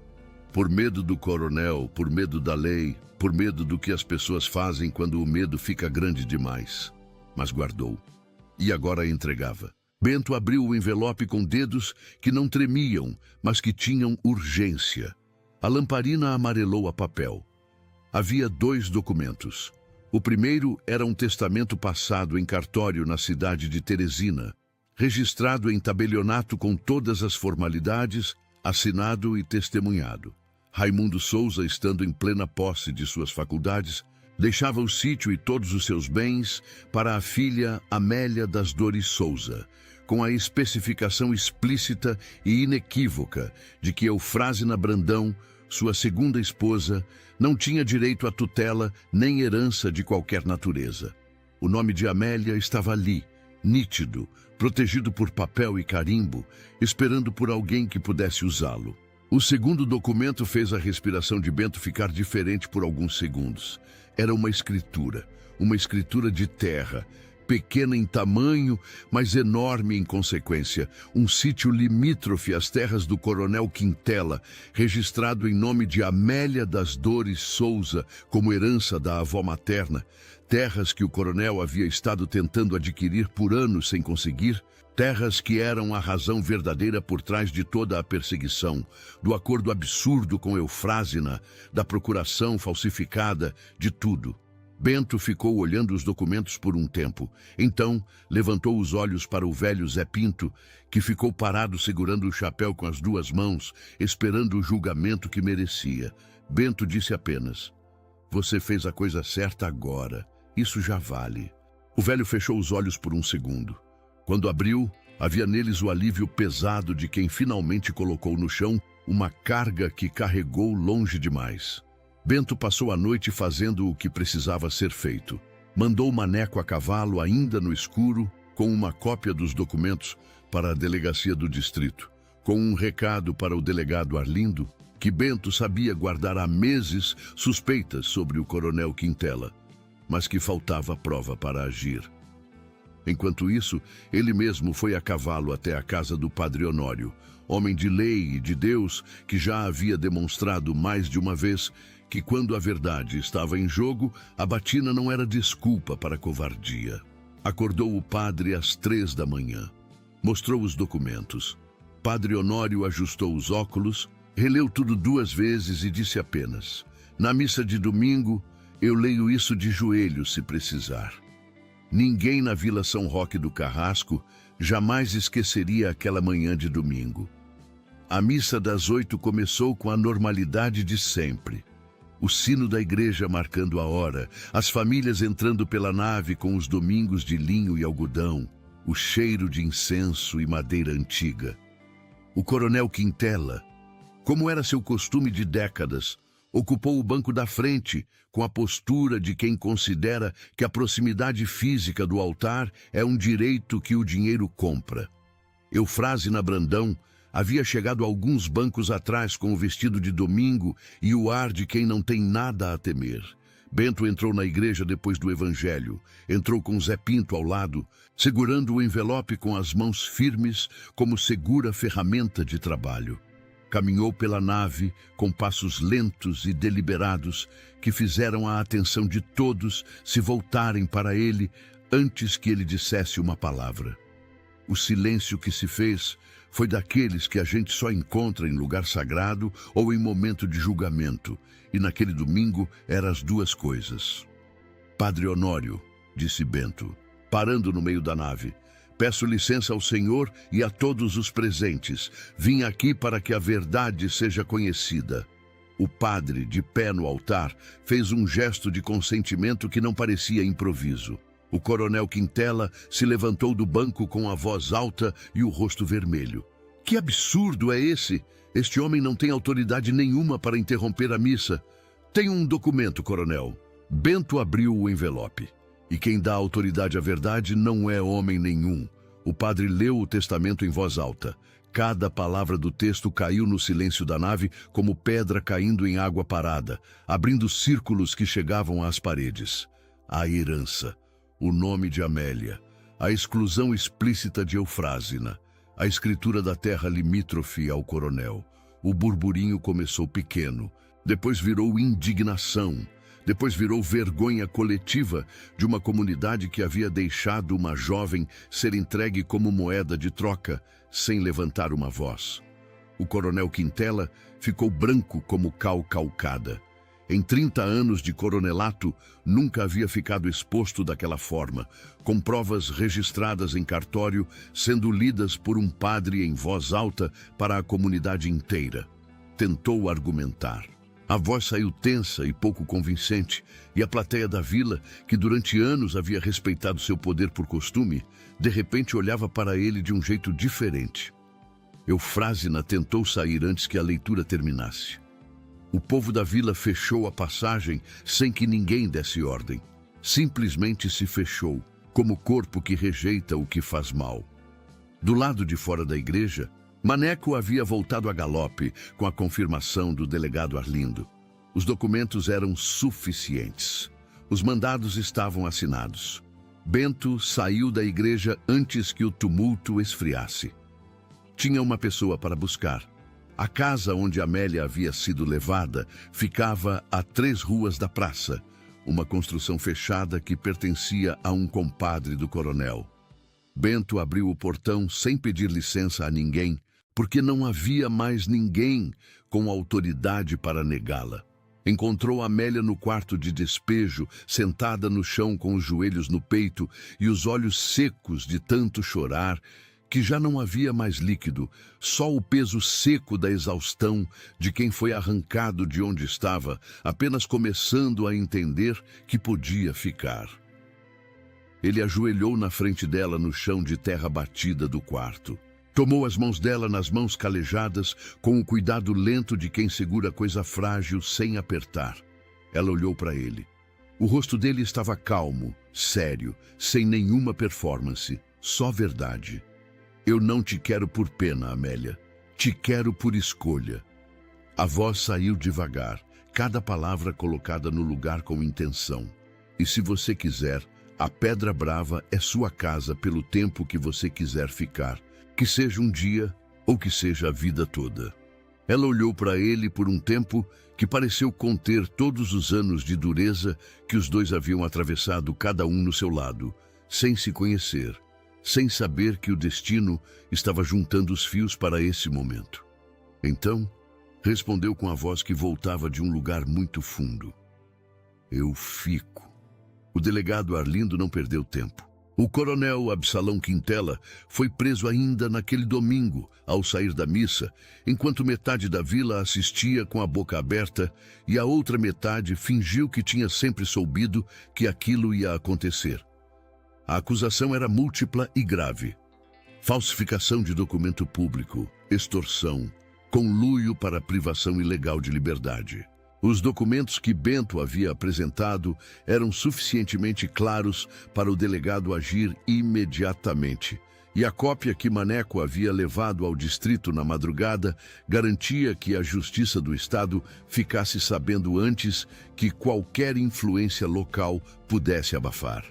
Por medo do coronel, por medo da lei, por medo do que as pessoas fazem quando o medo fica grande demais. Mas guardou. E agora entregava. Bento abriu o envelope com dedos que não tremiam, mas que tinham urgência. A lamparina amarelou a papel. Havia 2 documentos. O primeiro era um testamento passado em cartório na cidade de Teresina, registrado em tabelionato com todas as formalidades, assinado e testemunhado. Raimundo Souza, estando em plena posse de suas faculdades, deixava o sítio e todos os seus bens para a filha Amélia das Dores Souza, com a especificação explícita e inequívoca de que Eufrásina Brandão, sua segunda esposa, não tinha direito à tutela nem herança de qualquer natureza. O nome de Amélia estava ali, nítido, protegido por papel e carimbo, esperando por alguém que pudesse usá-lo. O segundo documento fez a respiração de Bento ficar diferente por alguns segundos. Era uma escritura de terra, pequena em tamanho, mas enorme em consequência. Um sítio limítrofe às terras do coronel Quintela, registrado em nome de Amélia das Dores Souza, como herança da avó materna. Terras que o coronel havia estado tentando adquirir por anos sem conseguir. Terras que eram a razão verdadeira por trás de toda a perseguição, do acordo absurdo com Eufrásina, da procuração falsificada, de tudo. Bento ficou olhando os documentos por um tempo. Então, levantou os olhos para o velho Zé Pinto, que ficou parado segurando o chapéu com as 2 mãos, esperando o julgamento que merecia. Bento disse apenas: "Você fez a coisa certa agora. Isso já vale." O velho fechou os olhos por um segundo. Quando abriu, havia neles o alívio pesado de quem finalmente colocou no chão uma carga que carregou longe demais. Bento passou a noite fazendo o que precisava ser feito. Mandou Maneco a cavalo, ainda no escuro, com uma cópia dos documentos para a delegacia do distrito, com um recado para o delegado Arlindo, que Bento sabia guardar há meses suspeitas sobre o coronel Quintela, mas que faltava prova para agir. Enquanto isso, ele mesmo foi a cavalo até a casa do padre Honório, homem de lei e de Deus que já havia demonstrado mais de uma vez que quando a verdade estava em jogo, a batina não era desculpa para a covardia. Acordou o padre às 3 da manhã. Mostrou os documentos. Padre Honório ajustou os óculos, releu tudo 2 vezes e disse apenas: "Na missa de domingo, eu leio isso de joelhos se precisar." Ninguém na Vila São Roque do Carrasco jamais esqueceria aquela manhã de domingo. A missa das 8 começou com a normalidade de sempre. O sino da igreja marcando a hora, as famílias entrando pela nave com os domingos de linho e algodão, o cheiro de incenso e madeira antiga. O coronel Quintela, como era seu costume de décadas, ocupou o banco da frente, com a postura de quem considera que a proximidade física do altar é um direito que o dinheiro compra. Eufrásina Brandão havia chegado alguns bancos atrás com o vestido de domingo e o ar de quem não tem nada a temer. Bento entrou na igreja depois do evangelho, entrou com Zé Pinto ao lado, segurando o envelope com as mãos firmes como segura ferramenta de trabalho. Caminhou pela nave com passos lentos e deliberados que fizeram a atenção de todos se voltarem para ele antes que ele dissesse uma palavra. O silêncio que se fez foi daqueles que a gente só encontra em lugar sagrado ou em momento de julgamento, e naquele domingo eram as 2 coisas. "Padre Honório", disse Bento, parando no meio da nave, "peço licença ao senhor e a todos os presentes. Vim aqui para que a verdade seja conhecida." O padre, de pé no altar, fez um gesto de consentimento que não parecia improviso. O coronel Quintela se levantou do banco com a voz alta e o rosto vermelho. "Que absurdo é esse? Este homem não tem autoridade nenhuma para interromper a missa." "Tem um documento, coronel." Bento abriu o envelope. "E quem dá autoridade à verdade não é homem nenhum." O padre leu o testamento em voz alta. Cada palavra do texto caiu no silêncio da nave como pedra caindo em água parada, abrindo círculos que chegavam às paredes. A herança, o nome de Amélia, a exclusão explícita de Eufrásina, a escritura da terra limítrofe ao coronel. O burburinho começou pequeno, depois virou indignação, depois virou vergonha coletiva de uma comunidade que havia deixado uma jovem ser entregue como moeda de troca, sem levantar uma voz. O coronel Quintela ficou branco como cal calcada. Em 30 anos de coronelato, nunca havia ficado exposto daquela forma, com provas registradas em cartório, sendo lidas por um padre em voz alta para a comunidade inteira. Tentou argumentar. A voz saiu tensa e pouco convincente, e a plateia da vila, que durante anos havia respeitado seu poder por costume, de repente olhava para ele de um jeito diferente. Eufrásina tentou sair antes que a leitura terminasse. O povo da vila fechou a passagem sem que ninguém desse ordem. Simplesmente se fechou, como corpo que rejeita o que faz mal. Do lado de fora da igreja, Maneco havia voltado a galope com a confirmação do delegado Arlindo. Os documentos eram suficientes. Os mandados estavam assinados. Bento saiu da igreja antes que o tumulto esfriasse. Tinha uma pessoa para buscar. A casa onde Amélia havia sido levada ficava a 3 ruas da praça, uma construção fechada que pertencia a um compadre do coronel. Bento abriu o portão sem pedir licença a ninguém, porque não havia mais ninguém com autoridade para negá-la. Encontrou Amélia no quarto de despejo, sentada no chão com os joelhos no peito e os olhos secos de tanto chorar, que já não havia mais líquido, só o peso seco da exaustão de quem foi arrancado de onde estava, apenas começando a entender que podia ficar. Ele ajoelhou na frente dela no chão de terra batida do quarto. Tomou as mãos dela nas mãos calejadas, com o cuidado lento de quem segura coisa frágil sem apertar. Ela olhou para ele. O rosto dele estava calmo, sério, sem nenhuma performance, só verdade. Eu não te quero por pena, Amélia. Te quero por escolha. A voz saiu devagar, cada palavra colocada no lugar com intenção. E se você quiser, A Pedra Brava é sua casa pelo tempo que você quiser ficar, que seja um dia ou que seja a vida toda. Ela olhou para ele por um tempo que pareceu conter todos os anos de dureza que os dois haviam atravessado, cada um no seu lado, sem se conhecer, sem saber que o destino estava juntando os fios para esse momento. Então, respondeu com a voz que voltava de um lugar muito fundo. Eu fico. O delegado Arlindo não perdeu tempo. O coronel Absalão Quintela foi preso ainda naquele domingo, ao sair da missa, enquanto metade da vila assistia com a boca aberta e a outra metade fingiu que tinha sempre soubido que aquilo ia acontecer. A acusação era múltipla e grave. Falsificação de documento público, extorsão, conluio para privação ilegal de liberdade. Os documentos que Bento havia apresentado eram suficientemente claros para o delegado agir imediatamente, e a cópia que Maneco havia levado ao distrito na madrugada garantia que a Justiça do Estado ficasse sabendo antes que qualquer influência local pudesse abafar.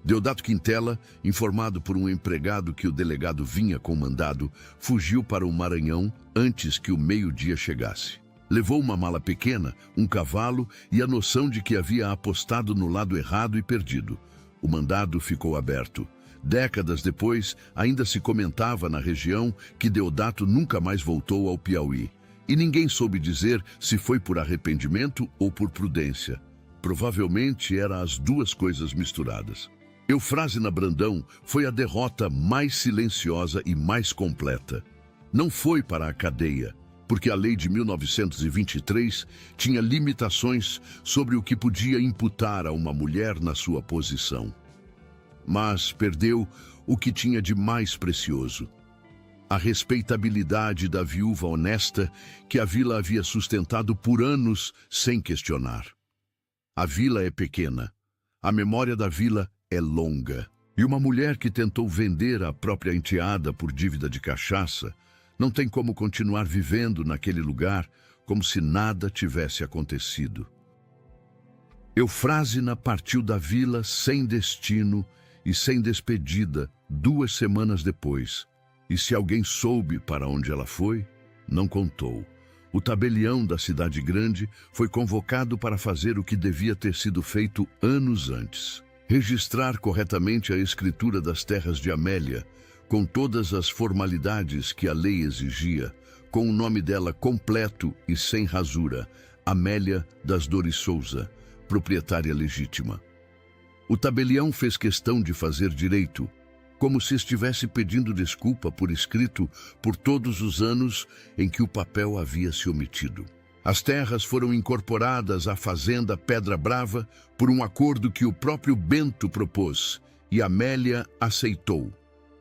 Deodato Quintela, informado por um empregado que o delegado vinha com mandado, fugiu para o Maranhão antes que o meio-dia chegasse. Levou uma mala pequena, um cavalo e a noção de que havia apostado no lado errado e perdido. O mandado ficou aberto. Décadas depois, ainda se comentava na região que Deodato nunca mais voltou ao Piauí. E ninguém soube dizer se foi por arrependimento ou por prudência. Provavelmente eram as duas coisas misturadas. Eufrásina Brandão foi a derrota mais silenciosa e mais completa. Não foi para a cadeia, porque a lei de 1923 tinha limitações sobre o que podia imputar a uma mulher na sua posição. Mas perdeu o que tinha de mais precioso: a respeitabilidade da viúva honesta que a vila havia sustentado por anos sem questionar. A vila é pequena, a memória da vila é longa, e uma mulher que tentou vender a própria enteada por dívida de cachaça não tem como continuar vivendo naquele lugar como se nada tivesse acontecido. Eufrásina partiu da vila sem destino e sem despedida 2 semanas depois. E se alguém soube para onde ela foi, não contou. O tabelião da cidade grande foi convocado para fazer o que devia ter sido feito anos antes: registrar corretamente a escritura das terras de Amélia, com todas as formalidades que a lei exigia, com o nome dela completo e sem rasura: Amélia das Dores Souza, proprietária legítima. O tabelião fez questão de fazer direito, como se estivesse pedindo desculpa por escrito por todos os anos em que o papel havia se omitido. As terras foram incorporadas à fazenda Pedra Brava por um acordo que o próprio Bento propôs, e Amélia aceitou.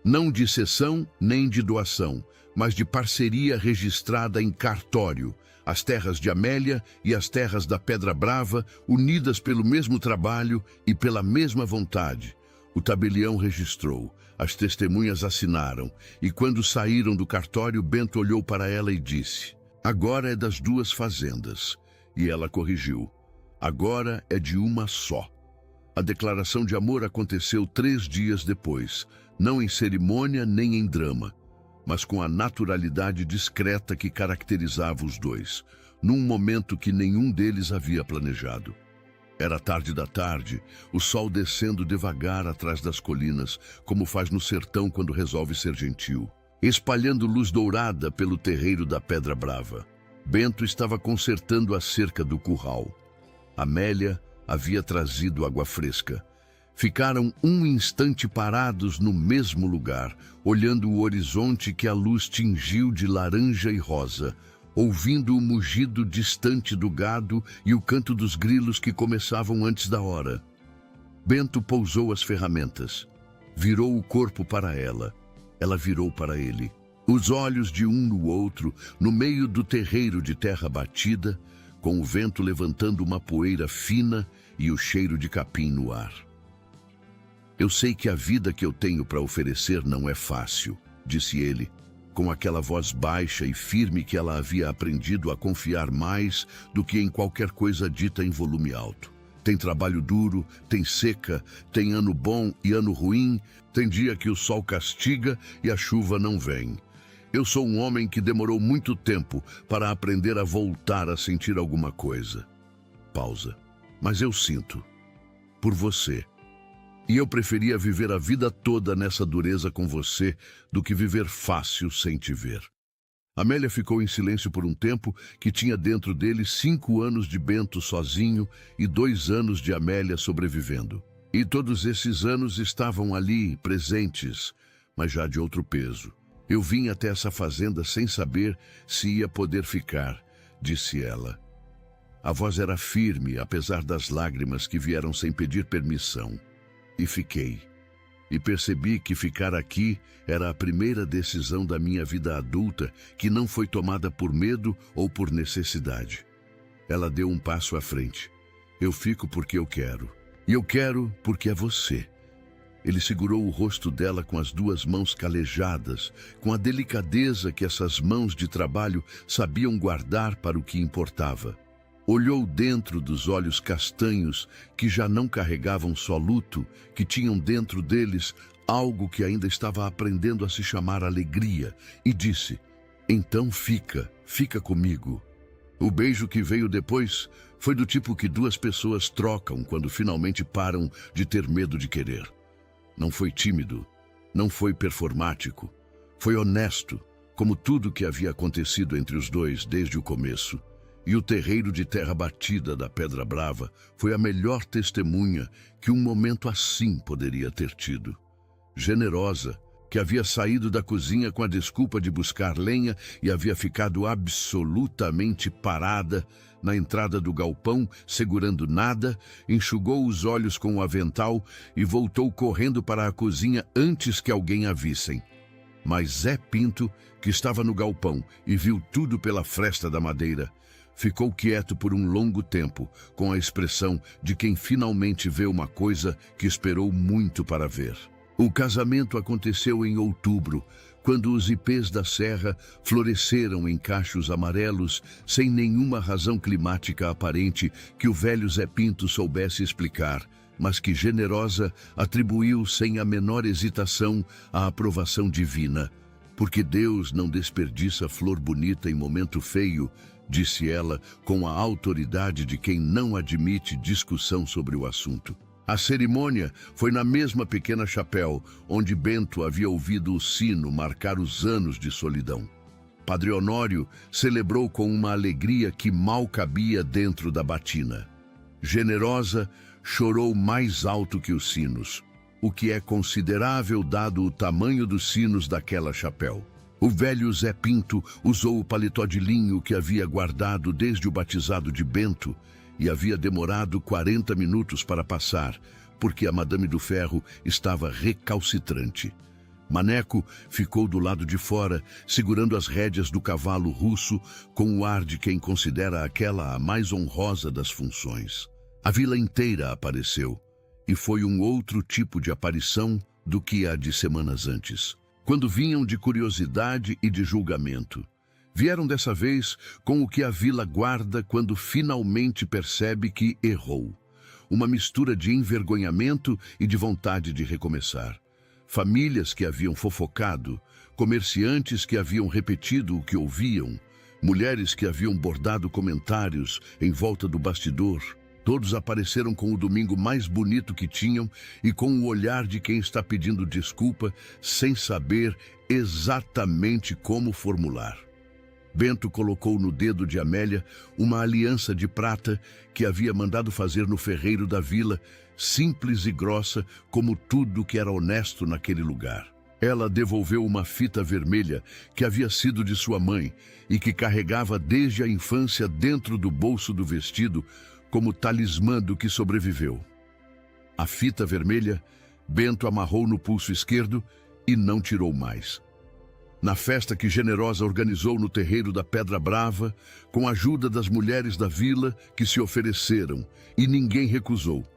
Não de cessão nem de doação, mas de parceria registrada em cartório. As terras de Amélia e as terras da Pedra Brava, unidas pelo mesmo trabalho e pela mesma vontade. O tabelião registrou, as testemunhas assinaram, e quando saíram do cartório, Bento olhou para ela e disse: agora é das 2 fazendas. E ela corrigiu: agora é de uma só. A declaração de amor aconteceu 3 dias depois, não em cerimônia nem em drama, mas com a naturalidade discreta que caracterizava os dois, num momento que nenhum deles havia planejado. Era tarde da tarde, o sol descendo devagar atrás das colinas, como faz no sertão quando resolve ser gentil, espalhando luz dourada pelo terreiro da Pedra Brava. Bento estava consertando a cerca do curral. Amélia havia trazido água fresca. Ficaram um instante parados no mesmo lugar, olhando o horizonte que a luz tingiu de laranja e rosa, ouvindo o mugido distante do gado e o canto dos grilos que começavam antes da hora. Bento pousou as ferramentas, virou o corpo para ela. Ela virou para ele. Os olhos de um no outro, no meio do terreiro de terra batida, com o vento levantando uma poeira fina e o cheiro de capim no ar. Eu sei que a vida que eu tenho para oferecer não é fácil, disse ele, com aquela voz baixa e firme que ela havia aprendido a confiar mais do que em qualquer coisa dita em volume alto. Tem trabalho duro, tem seca, tem ano bom e ano ruim, tem dia que o sol castiga e a chuva não vem. Eu sou um homem que demorou muito tempo para aprender a voltar a sentir alguma coisa. Pausa. Mas eu sinto. Por você. E eu preferia viver a vida toda nessa dureza com você do que viver fácil sem te ver. Amélia ficou em silêncio por um tempo que tinha dentro dele 5 anos de Bento sozinho e 2 anos de Amélia sobrevivendo. E todos esses anos estavam ali, presentes, mas já de outro peso. Eu vim até essa fazenda sem saber se ia poder ficar, disse ela. A voz era firme, apesar das lágrimas que vieram sem pedir permissão. E fiquei. E percebi que ficar aqui era a primeira decisão da minha vida adulta que não foi tomada por medo ou por necessidade. Ela deu um passo à frente. Eu fico porque eu quero. E eu quero porque é você. Ele segurou o rosto dela com as 2 mãos calejadas, com a delicadeza que essas mãos de trabalho sabiam guardar para o que importava. Olhou dentro dos olhos castanhos que já não carregavam só luto, que tinham dentro deles algo que ainda estava aprendendo a se chamar alegria, e disse: então fica comigo. O beijo que veio depois foi do tipo que 2 pessoas trocam quando finalmente param de ter medo de querer. Não foi tímido, não foi performático, foi honesto, como tudo que havia acontecido entre os dois desde o começo. E o terreiro de terra batida da Pedra Brava foi a melhor testemunha que um momento assim poderia ter tido. Generosa, que havia saído da cozinha com a desculpa de buscar lenha e havia ficado absolutamente parada na entrada do galpão, segurando nada, enxugou os olhos com o avental e voltou correndo para a cozinha antes que alguém a vissem. Mas Zé Pinto, que estava no galpão e viu tudo pela fresta da madeira, ficou quieto por um longo tempo, com a expressão de quem finalmente vê uma coisa que esperou muito para ver. O casamento aconteceu em outubro, quando os ipês da serra floresceram em cachos amarelos, sem nenhuma razão climática aparente que o velho Zé Pinto soubesse explicar, mas que Generosa atribuiu sem a menor hesitação à aprovação divina. Porque Deus não desperdiça flor bonita em momento feio, disse ela com a autoridade de quem não admite discussão sobre o assunto. A cerimônia foi na mesma pequena chapéu onde Bento havia ouvido o sino marcar os anos de solidão. Padre Honório celebrou com uma alegria que mal cabia dentro da batina. Generosa chorou mais alto que os sinos, o que é considerável dado o tamanho dos sinos daquela chapéu. O velho Zé Pinto usou o paletó de linho que havia guardado desde o batizado de Bento e havia demorado 40 minutos para passar, porque a Madame do Ferro estava recalcitrante. Maneco ficou do lado de fora, segurando as rédeas do cavalo russo, com o ar de quem considera aquela a mais honrosa das funções. A vila inteira apareceu, e foi um outro tipo de aparição do que a de semanas antes. Quando vinham de curiosidade e de julgamento. Vieram dessa vez com o que a vila guarda quando finalmente percebe que errou. Uma mistura de envergonhamento e de vontade de recomeçar. Famílias que haviam fofocado, comerciantes que haviam repetido o que ouviam, mulheres que haviam bordado comentários em volta do bastidor. Todos apareceram com o domingo mais bonito que tinham e com o olhar de quem está pedindo desculpa sem saber exatamente como formular. Bento colocou no dedo de Amélia uma aliança de prata que havia mandado fazer no ferreiro da vila, simples e grossa como tudo que era honesto naquele lugar. Ela devolveu uma fita vermelha que havia sido de sua mãe e que carregava desde a infância dentro do bolso do vestido, como talismã do que sobreviveu. A fita vermelha, Bento amarrou no pulso esquerdo e não tirou mais. Na festa que Generosa organizou no terreiro da Pedra Brava, com a ajuda das mulheres da vila que se ofereceram, e ninguém recusou.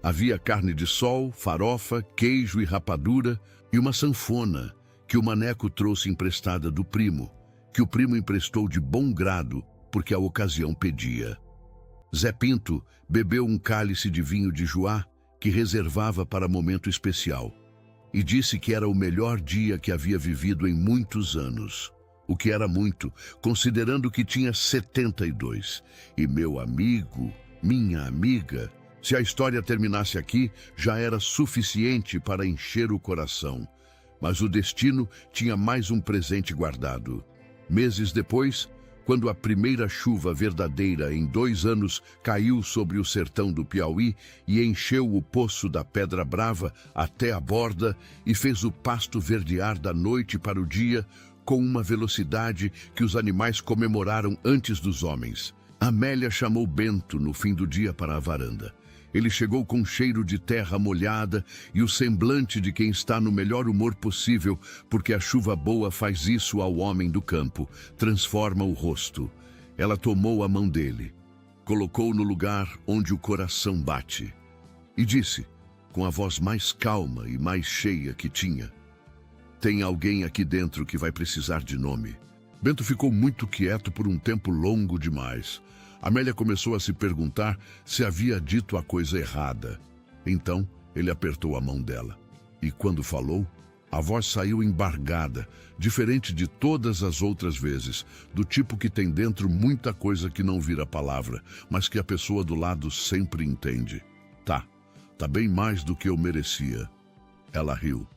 Havia carne de sol, farofa, queijo e rapadura, e uma sanfona que o Maneco trouxe emprestada do primo, que o primo emprestou de bom grado, porque a ocasião pedia. Zé Pinto bebeu um cálice de vinho de Joá que reservava para momento especial e disse que era o melhor dia que havia vivido em muitos anos. O que era muito, considerando que tinha 72. E meu amigo, minha amiga, se a história terminasse aqui, já era suficiente para encher o coração. Mas o destino tinha mais um presente guardado. Meses depois, quando a primeira chuva verdadeira em 2 anos caiu sobre o sertão do Piauí e encheu o poço da Pedra Brava até a borda e fez o pasto verdear da noite para o dia com uma velocidade que os animais comemoraram antes dos homens. Amélia chamou Bento no fim do dia para a varanda. Ele chegou com um cheiro de terra molhada e o semblante de quem está no melhor humor possível, porque a chuva boa faz isso ao homem do campo, transforma o rosto. Ela tomou a mão dele, colocou no lugar onde o coração bate e disse, com a voz mais calma e mais cheia que tinha: "Tem alguém aqui dentro que vai precisar de nome." Bento ficou muito quieto por um tempo longo demais. Amélia começou a se perguntar se havia dito a coisa errada. Então, ele apertou a mão dela. E quando falou, a voz saiu embargada, diferente de todas as outras vezes, do tipo que tem dentro muita coisa que não vira palavra, mas que a pessoa do lado sempre entende. Tá bem mais do que eu merecia." Ela riu.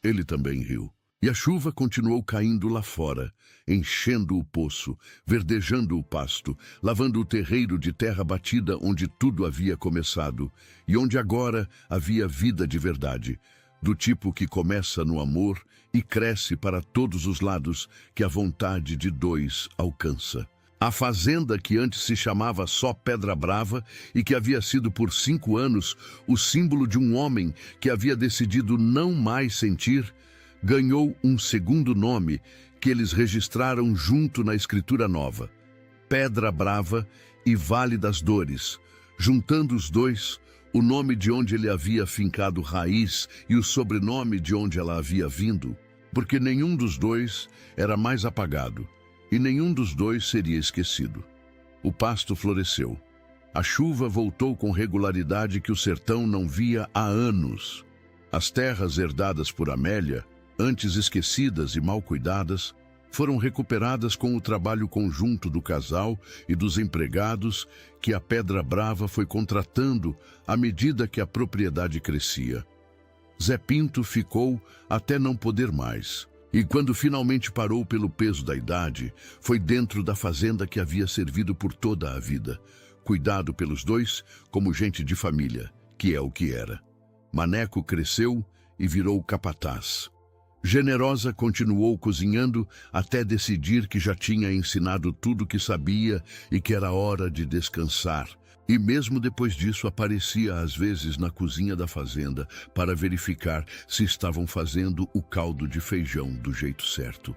Ele também riu. E a chuva continuou caindo lá fora, enchendo o poço, verdejando o pasto, lavando o terreiro de terra batida onde tudo havia começado e onde agora havia vida de verdade, do tipo que começa no amor e cresce para todos os lados que a vontade de 2 alcança. A fazenda, que antes se chamava só Pedra Brava e que havia sido por 5 anos o símbolo de um homem que havia decidido não mais sentir, ganhou um segundo nome que eles registraram junto na Escritura Nova: Pedra Brava e Vale das Dores, juntando os dois, o nome de onde ele havia fincado raiz e o sobrenome de onde ela havia vindo, porque nenhum dos dois era mais apagado e nenhum dos dois seria esquecido. O pasto floresceu. A chuva voltou com regularidade que o sertão não via há anos. As terras herdadas por Amélia, antes esquecidas e mal cuidadas, foram recuperadas com o trabalho conjunto do casal e dos empregados que a Pedra Brava foi contratando à medida que a propriedade crescia. Zé Pinto ficou até não poder mais, e quando finalmente parou pelo peso da idade, foi dentro da fazenda que havia servido por toda a vida, cuidado pelos dois como gente de família, que é o que era. Maneco cresceu e virou capataz. Generosa continuou cozinhando até decidir que já tinha ensinado tudo que sabia e que era hora de descansar. E mesmo depois disso aparecia às vezes na cozinha da fazenda para verificar se estavam fazendo o caldo de feijão do jeito certo.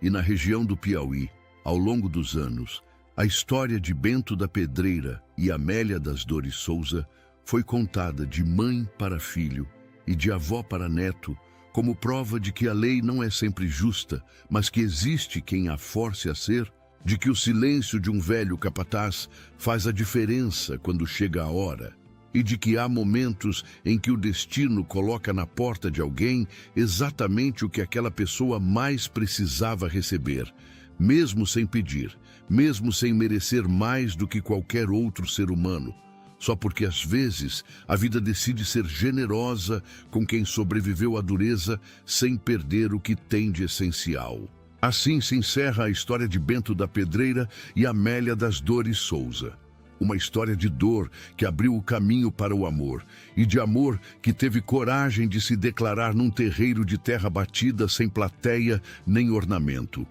E na região do Piauí, ao longo dos anos, a história de Bento da Pedreira e Amélia das Dores Souza foi contada de mãe para filho e de avó para neto, como prova de que a lei não é sempre justa, mas que existe quem a force a ser, de que o silêncio de um velho capataz faz a diferença quando chega a hora, e de que há momentos em que o destino coloca na porta de alguém exatamente o que aquela pessoa mais precisava receber, mesmo sem pedir, mesmo sem merecer mais do que qualquer outro ser humano, só porque às vezes a vida decide ser generosa com quem sobreviveu à dureza sem perder o que tem de essencial. Assim se encerra a história de Bento da Pedreira e Amélia das Dores Souza. Uma história de dor que abriu o caminho para o amor, e de amor que teve coragem de se declarar num terreiro de terra batida sem plateia nem ornamento.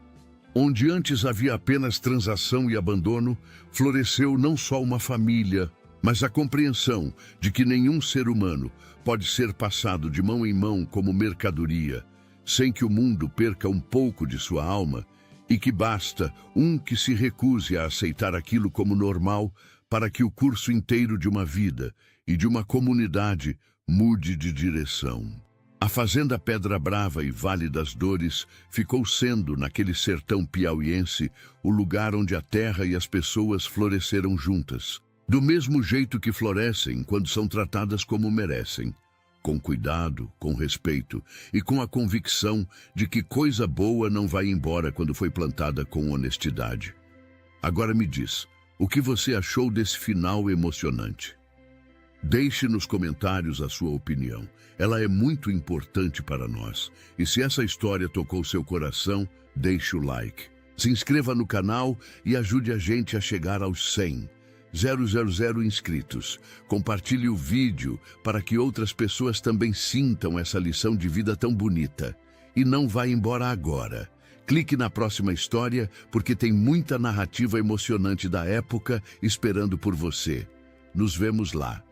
Onde antes havia apenas transação e abandono, floresceu não só uma família, mas a compreensão de que nenhum ser humano pode ser passado de mão em mão como mercadoria, sem que o mundo perca um pouco de sua alma, e que basta um que se recuse a aceitar aquilo como normal para que o curso inteiro de uma vida e de uma comunidade mude de direção. A fazenda Pedra Brava e Vale das Dores ficou sendo, naquele sertão piauiense, o lugar onde a terra e as pessoas floresceram juntas. Do mesmo jeito que florescem quando são tratadas como merecem, com cuidado, com respeito e com a convicção de que coisa boa não vai embora quando foi plantada com honestidade. Agora me diz, o que você achou desse final emocionante? Deixe nos comentários a sua opinião. Ela é muito importante para nós. E se essa história tocou seu coração, deixe o like. Se inscreva no canal e ajude a gente a chegar aos 100. 000 inscritos. Compartilhe o vídeo para que outras pessoas também sintam essa lição de vida tão bonita. E não vá embora agora. Clique na próxima história porque tem muita narrativa emocionante da época esperando por você. Nos vemos lá.